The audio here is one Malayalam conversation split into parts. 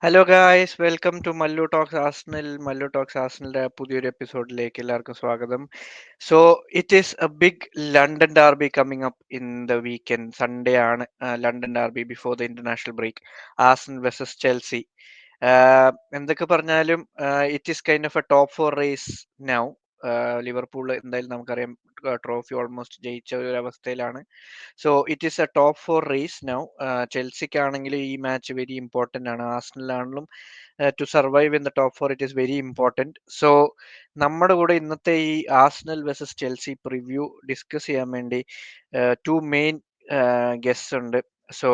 Hello guys, welcome to Mallu talks Arsenal. Mallu talks ആർസണലിന്റെ പുതിയൊരു എപ്പിസോഡിലേക്ക് എല്ലാവർക്കും സ്വാഗതം. So it is a big London derby coming up in the weekend. Sunday ആണ് London derby before the international break. Arsenal versus Chelsea. എന്തൊക്കെ പറഞ്ഞാലും it is kind of a top four race now. Liverpool എന്തായാലും നമുക്കറിയാം ട്രോഫി ഓൾമോസ്റ്റ് ജയിച്ച ഒരു അവസ്ഥയിലാണ്. So it is a top four race now. ചെൽസിക്കാണെങ്കിൽ ഈ മാച്ച് വെരി ഇമ്പോർട്ടൻ്റ് ആണ്. ആർസണലാണെങ്കിലും to survive in the top four it is very important. So നമ്മുടെ കൂടെ ഇന്നത്തെ ഈ Arsenal versus Chelsea preview discuss ചെയ്യാൻ വേണ്ടി ടു മെയിൻ ഗെസ്റ്റ്സ് ഉണ്ട്. So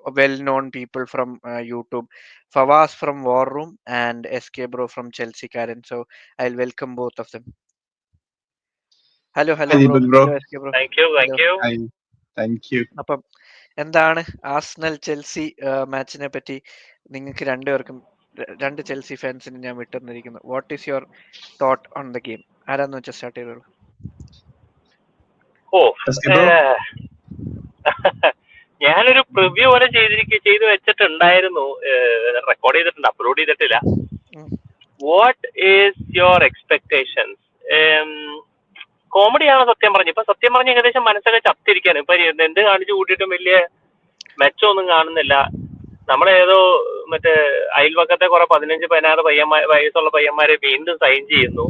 well known people from YouTube, Fawaz from war room and S K bro from ചെൽസിക്കാരൻ. So I will welcome both of them. Hello Hi bro, Deepak bro. Hello S K bro. Thank you. Hi. Thank you. അപ്പം എന്താണ് ആർസണൽ ചെൽസി മാച്ചിനെ പറ്റി നിങ്ങൾക്ക് രണ്ടുപേർക്കും, രണ്ട് ചെൽസി ഫാൻസിന് ഞാൻ വിട്ടുതന്നിരിക്കുന്നു. What is your thought on the game? ആരാന്ന് വെച്ചാൽ സ്റ്റാർട്ട് ചെയ്തോളൂ. SK bro. ഞാനൊരു പ്രിവ്യൂ പോലെ ചെയ്ത് വെച്ചിട്ടുണ്ടായിരുന്നു. റെക്കോർഡ് ചെയ്തിട്ടുണ്ട്, അപ്ലോഡ് ചെയ്തിട്ടില്ല. What is your expectations? കോമഡിയാണ് സത്യം പറഞ്ഞു. ഇപ്പൊ സത്യം പറഞ്ഞ ഏകദേശം മനസ്സൊക്കെ ചത്തിരിക്കാണ്. ഇപ്പൊ എന്ത് കാണിച്ചു കൂട്ടിയിട്ടും വലിയ മെച്ചമൊന്നും കാണുന്നില്ല. നമ്മളേതോ മറ്റേ അയൽവക്കത്തെ കുറെ 15-16 വയസ്സുള്ള പയ്യന്മാരെ വീണ്ടും സൈൻ ചെയ്യുന്നു.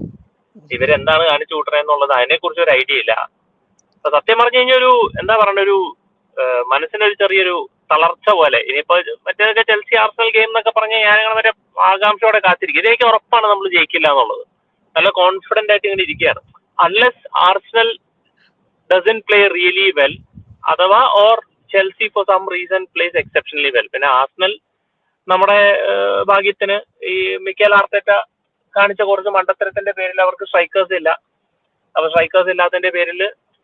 ഇവരെന്താണ് കാണിച്ചു കൂട്ടണെന്നുള്ളത് അതിനെക്കുറിച്ച് ഒരു ഐഡിയ ഇല്ല. അപ്പൊ സത്യം പറഞ്ഞു കഴിഞ്ഞാൽ ഒരു എന്താ പറയണ്ട, ഒരു മനസ്സിനൊരു ചെറിയൊരു തളർച്ച പോലെ. ഇനിയിപ്പോ മറ്റേതൊക്കെ ചെൽസി ആർസണൽ ഗെയിം എന്നൊക്കെ പറഞ്ഞാൽ ഞാനങ്ങനെ വരെ ആകാംക്ഷയോടെ കാത്തിരിക്കും. ഇതെനിക്ക് ഉറപ്പാണ് നമ്മൾ ജയിക്കില്ല എന്നുള്ളത്. നല്ല കോൺഫിഡന്റ് ആയിട്ട് ഇങ്ങനെ ഇരിക്കുകയാണ്. Unless Arsenal doesn't play really well, അഥവാ or Chelsea for some reason plays exceptionally well. പിന്നെ ആർസണൽ നമ്മുടെ ഭാഗ്യത്തിന് ഈ മിക്കേൽ ആർട്ടേറ്റ കാണിച്ച കുറച്ച് മണ്ടത്തരത്തിന്റെ പേരിൽ അവർക്ക് സ്ട്രൈക്കേഴ്സ് ഇല്ല. അപ്പൊ സ്ട്രൈക്കേഴ്സ് ഇല്ലാത്തതിന്റെ പേരിൽ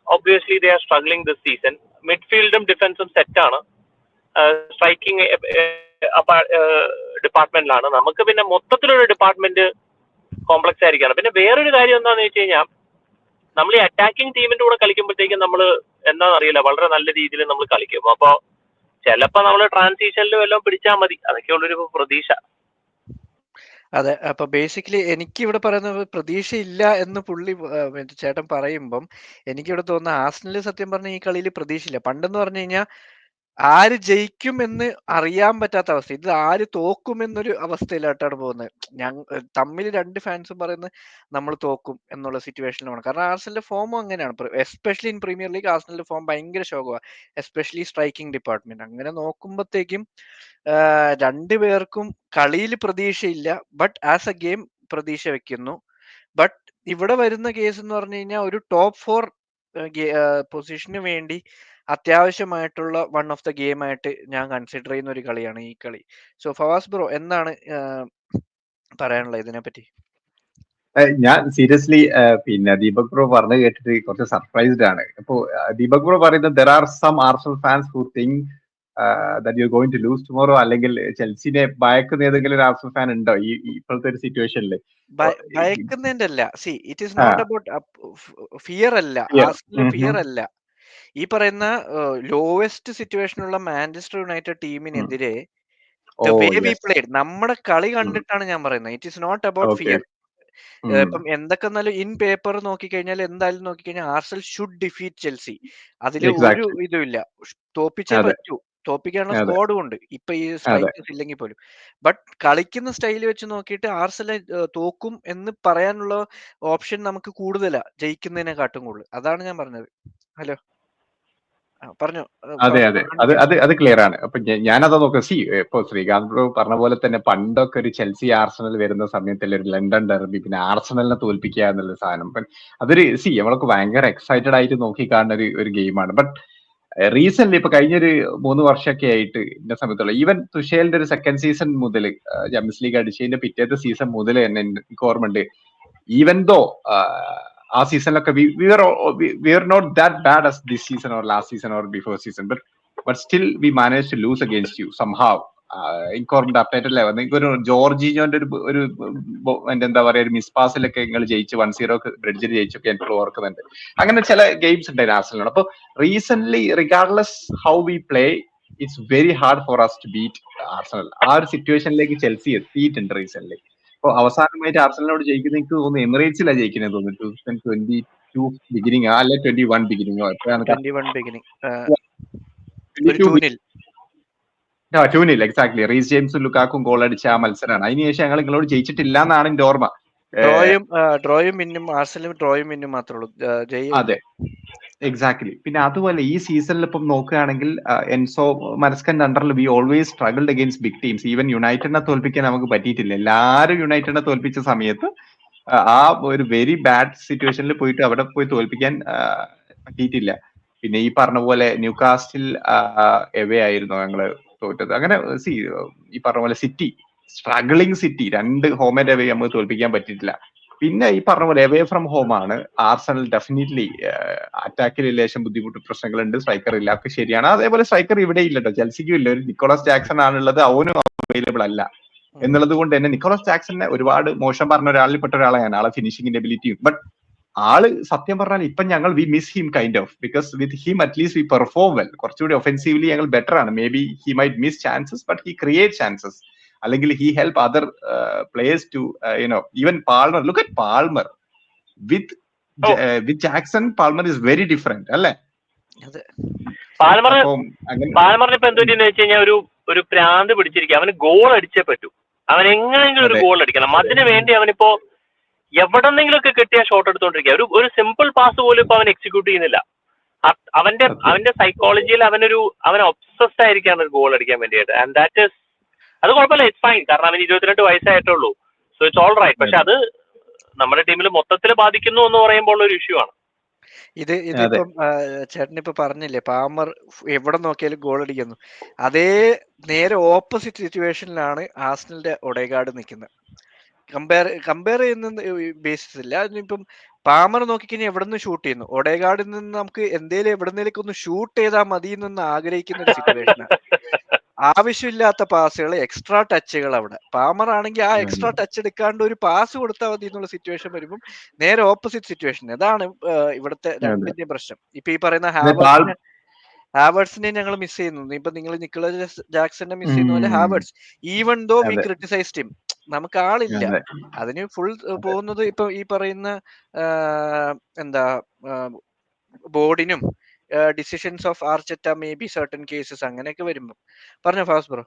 obviously they are struggling this season. മിഡ്ഫീൽഡും ഡിഫൻസും സെറ്റാണ്. സ്ട്രൈക്കിംഗ് ഡിപ്പാർട്ട്മെന്റിലാണ്. നമുക്ക് പിന്നെ മൊത്തത്തിലൊരു ഡിപ്പാർട്ട്മെന്റ് കോംപ്ലക്സ് ആയിരിക്കാണ്. പിന്നെ വേറൊരു കാര്യം എന്താണെന്ന് വെച്ച് കഴിഞ്ഞാൽ, നമ്മൾ ഈ അറ്റാക്കിംഗ് ടീമിന്റെ കൂടെ കളിക്കുമ്പോഴത്തേക്കും നമ്മൾ എന്താണെന്നറിയില്ല, വളരെ നല്ല രീതിയിൽ നമ്മൾ കളിക്കും. അപ്പോൾ ചിലപ്പോൾ നമ്മൾ ട്രാൻസിഷനിലും എല്ലാം പിടിച്ചാൽ മതി. അതൊക്കെയുള്ളൊരു പ്രതീക്ഷ. അതെ, അപ്പൊ ബേസിക്കലി എനിക്ക് ഇവിടെ പറയുന്നത് പ്രതീക്ഷയില്ല എന്ന് ചേട്ടൻ പറയുമ്പം എനിക്കിവിടെ തോന്നുന്ന ആർസണൽ സത്യം പറഞ്ഞ ഈ കളിയിൽ പ്രതീക്ഷയില്ല. പണ്ടെന്ന് പറഞ്ഞു കഴിഞ്ഞാൽ ആര് ജയിക്കും എന്ന് അറിയാൻ പറ്റാത്ത അവസ്ഥ, ഇത് ആര് തോക്കും എന്നൊരു അവസ്ഥയിലോട്ടാണ് പോകുന്നത്. തമ്മിൽ രണ്ട് ഫാൻസും പറയുന്നത് നമ്മൾ തോക്കും എന്നുള്ള സിറ്റുവേഷനിലാണ്. കാരണം ആർസണലിന്റെ ഫോമും അങ്ങനെയാണ്. എസ്പെഷ്യലി ഇൻ പ്രീമിയർ ലീഗ് ആർസണലിന്റെ ഫോം ഭയങ്കര ശോകമാണ്, എസ്പെഷ്യലി സ്ട്രൈക്കിംഗ് ഡിപ്പാർട്ട്മെന്റ്. അങ്ങനെ നോക്കുമ്പോഴത്തേക്കും രണ്ടുപേർക്കും കളിയിൽ പ്രതീക്ഷയില്ല, ബട്ട് ആസ് എ ഗെയിം പ്രതീക്ഷ വെക്കുന്നു. ബട്ട് ഇവിടെ വരുന്ന കേസ് എന്ന് പറഞ്ഞു കഴിഞ്ഞാൽ ഒരു ടോപ്പ് 4 പൊസിഷന് വേണ്ടി അത്യാവശ്യമായിട്ടുള്ള വൺ ഓഫ് ദ ഗെയിം ആയിട്ട് ഞാൻ കൺസിഡർ ചെയ്യുന്ന ഒരു കളിയാണ് ഈ കളി. സോ ഫവാസ് ബ്രോ, എന്താണ് പറയാനുള്ളത് ഇതിനെപ്പറ്റി? ഞാൻ സീരിയസ്ലി പിന്നെ ദീപക് ബ്രോ പറഞ്ഞു കേട്ടിട്ട് കുറച്ച് സർപ്രൈസ്ഡ് ആണ്. അപ്പോ ദീപക് ബ്രോ പറയുന്നത് there are some Arsenal fans who think that you are going to lose tomorrow, അല്ലെങ്കിൽ ചെൽസിനെ ഭയക്കുന്ന ഏതെങ്കിലും ഒരു ആർസണൽ ഫാൻ ഉണ്ടോ ഈ ഇപ്പോഴത്തെ ഒരു സിറ്റുവേഷനിൽ? ഭയക്കുന്നതിന്റെ അല്ല, see it is not about fear അല്ല, ആർസണൽ ഫിയർ അല്ല. ഈ പറയുന്ന ലോവസ്റ്റ് സിറ്റുവേഷനുള്ള മാഞ്ചസ്റ്റർ യുണൈറ്റഡ് ടീമിനെതിരെ the way we played, നമ്മുടെ കളി കണ്ടിട്ടാണ് ഞാൻ പറയുന്നത്. It is not about fear. ഇപ്പം എന്തൊക്കെ ഇൻ പേപ്പർ നോക്കിക്കഴിഞ്ഞാൽ എന്തായാലും നോക്കിക്കഴിഞ്ഞാൽ ആർസണൽ ഷുഡ് ഡിഫീറ്റ് ചെൽസി. അതിൽ ഒരു ഇതുമില്ല. തോപ്പിച്ചേ പറ്റൂ. തോപ്പിക്കാനുള്ള സ്ക്വാഡും ഉണ്ട് ഇപ്പൊ ഈ സ്ട്രൈക്കേഴ്സ് ഇല്ലെങ്കിൽ പോലും. ബട്ട് കളിക്കുന്ന സ്റ്റൈൽ വെച്ച് നോക്കിയിട്ട് ആർസണൽ തോക്കും എന്ന് പറയാനുള്ള ഓപ്ഷൻ നമുക്ക് കൂടുതലാ ജയിക്കുന്നതിനെക്കാട്ടും കൂടുതൽ. അതാണ് ഞാൻ പറഞ്ഞത്. ഹലോ, പറഞ്ഞു. അതെ, അത് ക്ലിയർ ആണ്. അപ്പൊ ഞാനത് നോക്കാം. ഇപ്പൊ ശ്രീകാന്ത് ബ്രോ പറഞ്ഞ പോലെ തന്നെ പണ്ടൊക്കെ ഒരു ചെൽസി ആർസണൽ വരുന്ന സമയത്തല്ലേ ഒരു ലണ്ടൻ ഡെർബി, പിന്നെ ആർസണലിനെ തോൽപ്പിക്കുക എന്നുള്ള സാധനം. അതൊരു നമ്മളൊക്കെ ഭയങ്കര എക്സൈറ്റഡ് ആയിട്ട് നോക്കി കാണുന്ന ഒരു ഗെയിമാണ്. ബട്ട് റീസെന്റ് ഇപ്പൊ കഴിഞ്ഞൊരു 3 വർഷമൊക്കെ ആയിട്ട് ഇന്ന സമയത്തുള്ള ഈവൻ തുഷേലിന്റെ ഒരു സെക്കൻഡ് സീസൺ മുതൽ, ചാമ്പ്യൻസ് ലീഗ് അടിച്ചതിന്റെ പിറ്റേത്തെ സീസൺ മുതൽ തന്നെ എനിക്ക് ഓർമ്മയുണ്ട്, ഈവൻ ദോ ആ സീസണിലൊക്കെ we are not that bad as this season or last season or before season, but still we managed to lose against you somehow. എനിക്ക് ഓർമ്മ അപ്ഡേറ്റഡ് ലെവൽ നിങ്ങൾക്ക് ഒരു ജോർജിനോന്റെ ഒരു എന്താ പറയാ ഒരു മിസ് പാസിലൊക്കെ നിങ്ങൾ ജയിച്ചു 1-0 ബ്രിഡ്ജിൽ ജയിച്ചൊക്കെ എനിക്ക് ഓർക്കുന്നുണ്ട്. അങ്ങനെ ചില ഗെയിംസ് ഉണ്ടായിരുന്നു ആർസണലിനോട്. അപ്പൊ recent regardless how we play, it's very hard for us to beat Arsenal. ആ ഒരു സിറ്റുവേഷനിലേക്ക് ചെൽസി എത്തിയിട്ടുണ്ട് റീസെന്റ്. അപ്പൊ അവസാനമായിട്ട് ആർസണലിനോട് ജയിക്കുന്നത് എനിക്ക് തോന്നുന്നു എമിറേറ്റ്സിലാണ് ജയിക്കുന്നത് തോന്നുന്നു 2022 ബിഗിനിങ് അല്ലെ 21 ബിഗിനിങ്ങോ എപ്പോഴാണ് 21 ബിഗിനിങ് ഒരു 2-0. 2-0 എക്സാക്ട്ലി. റീസ് ജെയിംസും ലുക്കാക്കും ഗോൾ അടിച്ച ആ മത്സരമാണ്. അതിനുശേഷം ഞങ്ങൾ നിങ്ങളോട് ജയിച്ചിട്ടില്ല എന്നാണ് എന്റെ ഓർമ്മ. ഡ്രോയും വിന്നും ആർസണലും ഡ്രോയും വിന്നും മാത്രമേ ഉള്ളൂ. അതെ, എക്സാക്ട്ലി. പിന്നെ അതുപോലെ ഈ സീസണിൽ ഇപ്പം നോക്കുകയാണെങ്കിൽ എൻസോ മരസ്കന്റെ അണ്ടറിൽ we always struggled against big teams. Even യുണൈറ്റഡിനെ തോൽപ്പിക്കാൻ നമുക്ക് പറ്റിയിട്ടില്ല. എല്ലാവരും യുണൈറ്റഡിനെ തോൽപ്പിച്ച സമയത്ത് ആ ഒരു വെരി ബാഡ് സിറ്റുവേഷനിൽ പോയിട്ട് അവിടെ പോയി തോൽപ്പിക്കാൻ പറ്റിയിട്ടില്ല. പിന്നെ ഈ പറഞ്ഞ പോലെ ന്യൂകാസ്റ്റിൽ എവേ ആയിരുന്നു ഞങ്ങള് തോറ്റത്. അങ്ങനെ ഈ പറഞ്ഞ പോലെ city struggling city 2 home and away നമുക്ക് തോൽപ്പിക്കാൻ പറ്റിയിട്ടില്ല. പിന്നെ ഈ പറഞ്ഞ പോലെ എവേ ഫ്രം ഹോം ആണ് ആർസണൽ ഡെഫിനറ്റ്ലി അറ്റാക്കിൽ ലേശം ബുദ്ധിമുട്ട് പ്രശ്നങ്ങളുണ്ട്. സ്ട്രൈക്കർ ഇല്ല, ഒക്കെ ശരിയാണ്. അതേപോലെ സ്ട്രൈക്കർ ഇവിടെ ഇല്ലട്ടോ, ചെൽസിക്കും ഇല്ല. ഒരു നിക്കോളാസ് ജാക്സൺ ആണുള്ളത്, അവനും അവൈലബിൾ അല്ല എന്നുള്ളത് കൊണ്ട് തന്നെ നിക്കോളാസ് ജാക്സനെ ഒരുപാട് മോശം പറഞ്ഞ ഒരാളിൽ പെട്ട ഒരാളെയാണ്, ആളെ ഫിനിഷിംഗിന്റെ എബിലിറ്റിയും. ബട്ട് ആള് സത്യം പറഞ്ഞാൽ ഇപ്പൊ ഞങ്ങൾ we miss him kind of, because with him at least we perform well. കുറച്ചുകൂടി ഒഫെൻസീവ്ലി ഞങ്ങൾ ബെറ്റർ ആണ്. Maybe he might miss chances but he create chances, അല്ലെങ്കിൽ he help other players to even Palmer. Look at Palmer with Jackson. Palmer is very different അല്ലേ? പാൽമറിന് ഇപ്പൊ എന്ത് പറ്റിയെന്ന് വെച്ച് കഴിഞ്ഞാൽ ഒരു പ്രാന്ത് പിടിച്ചിരിക്കുക. അവന് ഗോൾ അടിച്ചേ പറ്റൂ. അവൻ എങ്ങനെയെങ്കിലും ഒരു ഗോൾ അടിക്കണം. അതിനു വേണ്ടി അവനിപ്പോ എവിടെന്നെങ്കിലും ഒക്കെ കിട്ടിയ ഷോട്ട് എടുത്തോണ്ടിരിക്കുക. ഒരു സിമ്പിൾ പാസ് പോലും ഇപ്പൊ അവൻ എക്സിക്യൂട്ട് ചെയ്യുന്നില്ല. അവന്റെ സൈക്കോളജിയിൽ അവൻ ഒബ്സസ്ഡ് ആയിരിക്കാണ് ഒരു ഗോൾ അടിക്കാൻ വേണ്ടിയിട്ട്. ആൻഡ് ദാറ്റ് ഇസ്, അത് കുഴപ്പമില്ല, ഇറ്റ്സ് ഫൈൻ. കാരണം അവന് 22 വയസ്സായിട്ടുള്ളൂ. So it's all right. പക്ഷെ അത് നമ്മുടെ ടീമിൽ മൊത്തത്തിൽ ബാധിക്കുന്നു എന്ന് പറയുമ്പോൾ ഒരു ഇഷ്യൂ ആണ്. ഇതിപ്പം ചേട്ടനിപ്പോ പറഞ്ഞില്ലേ, പാമർ എവിടെ നോക്കിയാലും ഗോൾ അടിക്കുന്നു. അതേ നേരെ ഓപ്പോസിറ്റ് സിറ്റുവേഷനിലാണ് ആർസണലിന്റെ ഒഡേഗാർഡ് നിൽക്കുന്നത്. കമ്പയർ ചെയ്യുന്ന ബേസിസ് ഇല്ല. അതിനിപ്പം പാമർ നോക്കിക്കഴിഞ്ഞാൽ എവിടെ നിന്ന് ഷൂട്ട് ചെയ്യുന്നു, ഒഡേഗാർഡിൽ നിന്ന് നമുക്ക് എന്തേലും എവിടെന്നേലൊക്കെ ഒന്ന് ഷൂട്ട് ചെയ്താൽ മതി എന്നൊന്ന് ആഗ്രഹിക്കുന്ന ഒരു സിറ്റുവേഷനാണ്. ആവശ്യമില്ലാത്ത പാസുകൾ, എക്സ്ട്രാ ടച്ചുകൾ. അവിടെ പാമർ ആണെങ്കിൽ ആ എക്സ്ട്രാ ടച്ച് എടുക്കാണ്ട് ഒരു പാസ് കൊടുത്താൽ മതി എന്നുള്ള സിറ്റുവേഷൻ വരുമ്പോൾ നേരെ ഓപ്പോസിറ്റ് സിറ്റുവേഷൻ. അതാണ് ഇവിടുത്തെ രണ്ടിന്റെയും പ്രശ്നം. ഇപ്പൊ ഈ പറയുന്ന ഹാവേർട്സിനെ ഞങ്ങൾ മിസ് ചെയ്യുന്നു. ഇപ്പൊ നിങ്ങൾ നിക്കോളാസ് ജാക്സനെ മിസ് ചെയ്യുന്ന പോലെ Havertz, even though we criticized him, നമുക്ക് ആളില്ല. അതിന് ഫുൾ പോകുന്നത് ഇപ്പൊ ഈ പറയുന്ന ബോർഡിനും decisions of Arteta, maybe certain cases അങ്ങനെയൊക്കെ വരുമ്പോ. പറഞ്ഞോ ഫാസ്റ്റ് ബ്രോ.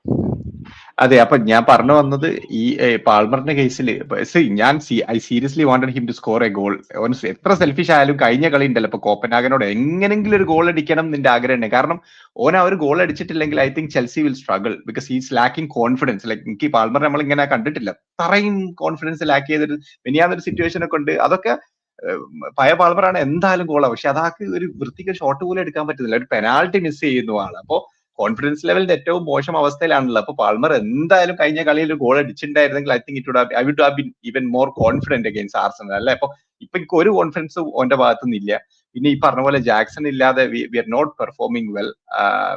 അതെ, അപ്പൊ ഞാൻ പറഞ്ഞു വന്നത് ഈ പാൾമറിന്റെ കേസിൽ I seriously wanted him to score a goal. എത്ര സെൽഫിഷ് ആയാലും കഴിഞ്ഞ കളി ഉണ്ടല്ലോ ഇപ്പൊ കോപ്പൻഹാഗനോട്, എങ്ങനെങ്കിലും ഒരു ഗോൾ അടിക്കണം നിന്റെ ആഗ്രഹം ഉണ്ട്. കാരണം ഓൻ ആ ഒരു ഗോൾ അടിച്ചിട്ടില്ലെങ്കിൽ I think Chelsea will struggle, because he's lacking confidence. Like എനിക്ക് പാൾമർ നമ്മൾ ഇങ്ങനെ കണ്ടിട്ടില്ല, അത്രയും കോൺഫിഡൻസ് ലാക്ക് ചെയ്തൊരു വലിയൊരു സിറ്റുവേഷൻ ഒക്കെ ഉണ്ട്. അതൊക്കെ പഴയ പാൾമറാണ്, എന്തായാലും ഗോളാവും. പക്ഷെ അതാക്ക് ഒരു വൃത്തിക്ക് ഷോട്ട് പോലും എടുക്കാൻ പറ്റുന്നില്ല, ഒരു പെനാൾട്ടി മിസ് ചെയ്യുന്നു ആള്. അപ്പോ കോൺഫിഡൻസ് ലെവലിന്റെ ഏറ്റവും മോശം അവസ്ഥയിലാണല്ലോ. അപ്പൊ പാൾമർ എന്തായാലും കഴിഞ്ഞ കളിയിൽ ഗോൾ അടിച്ചിട്ടുണ്ടായിരുന്നെങ്കിൽ I think I would have been even more confident against Arsenal അല്ലെ. അപ്പൊ എനിക്ക് ഒരു കോൺഫിഡൻസ് ഓന്റെ ഭാഗത്തുനിന്നില്ല. പിന്നെ ഈ പറഞ്ഞ പോലെ ജാക്സൺ ഇല്ലാതെ we are not performing well.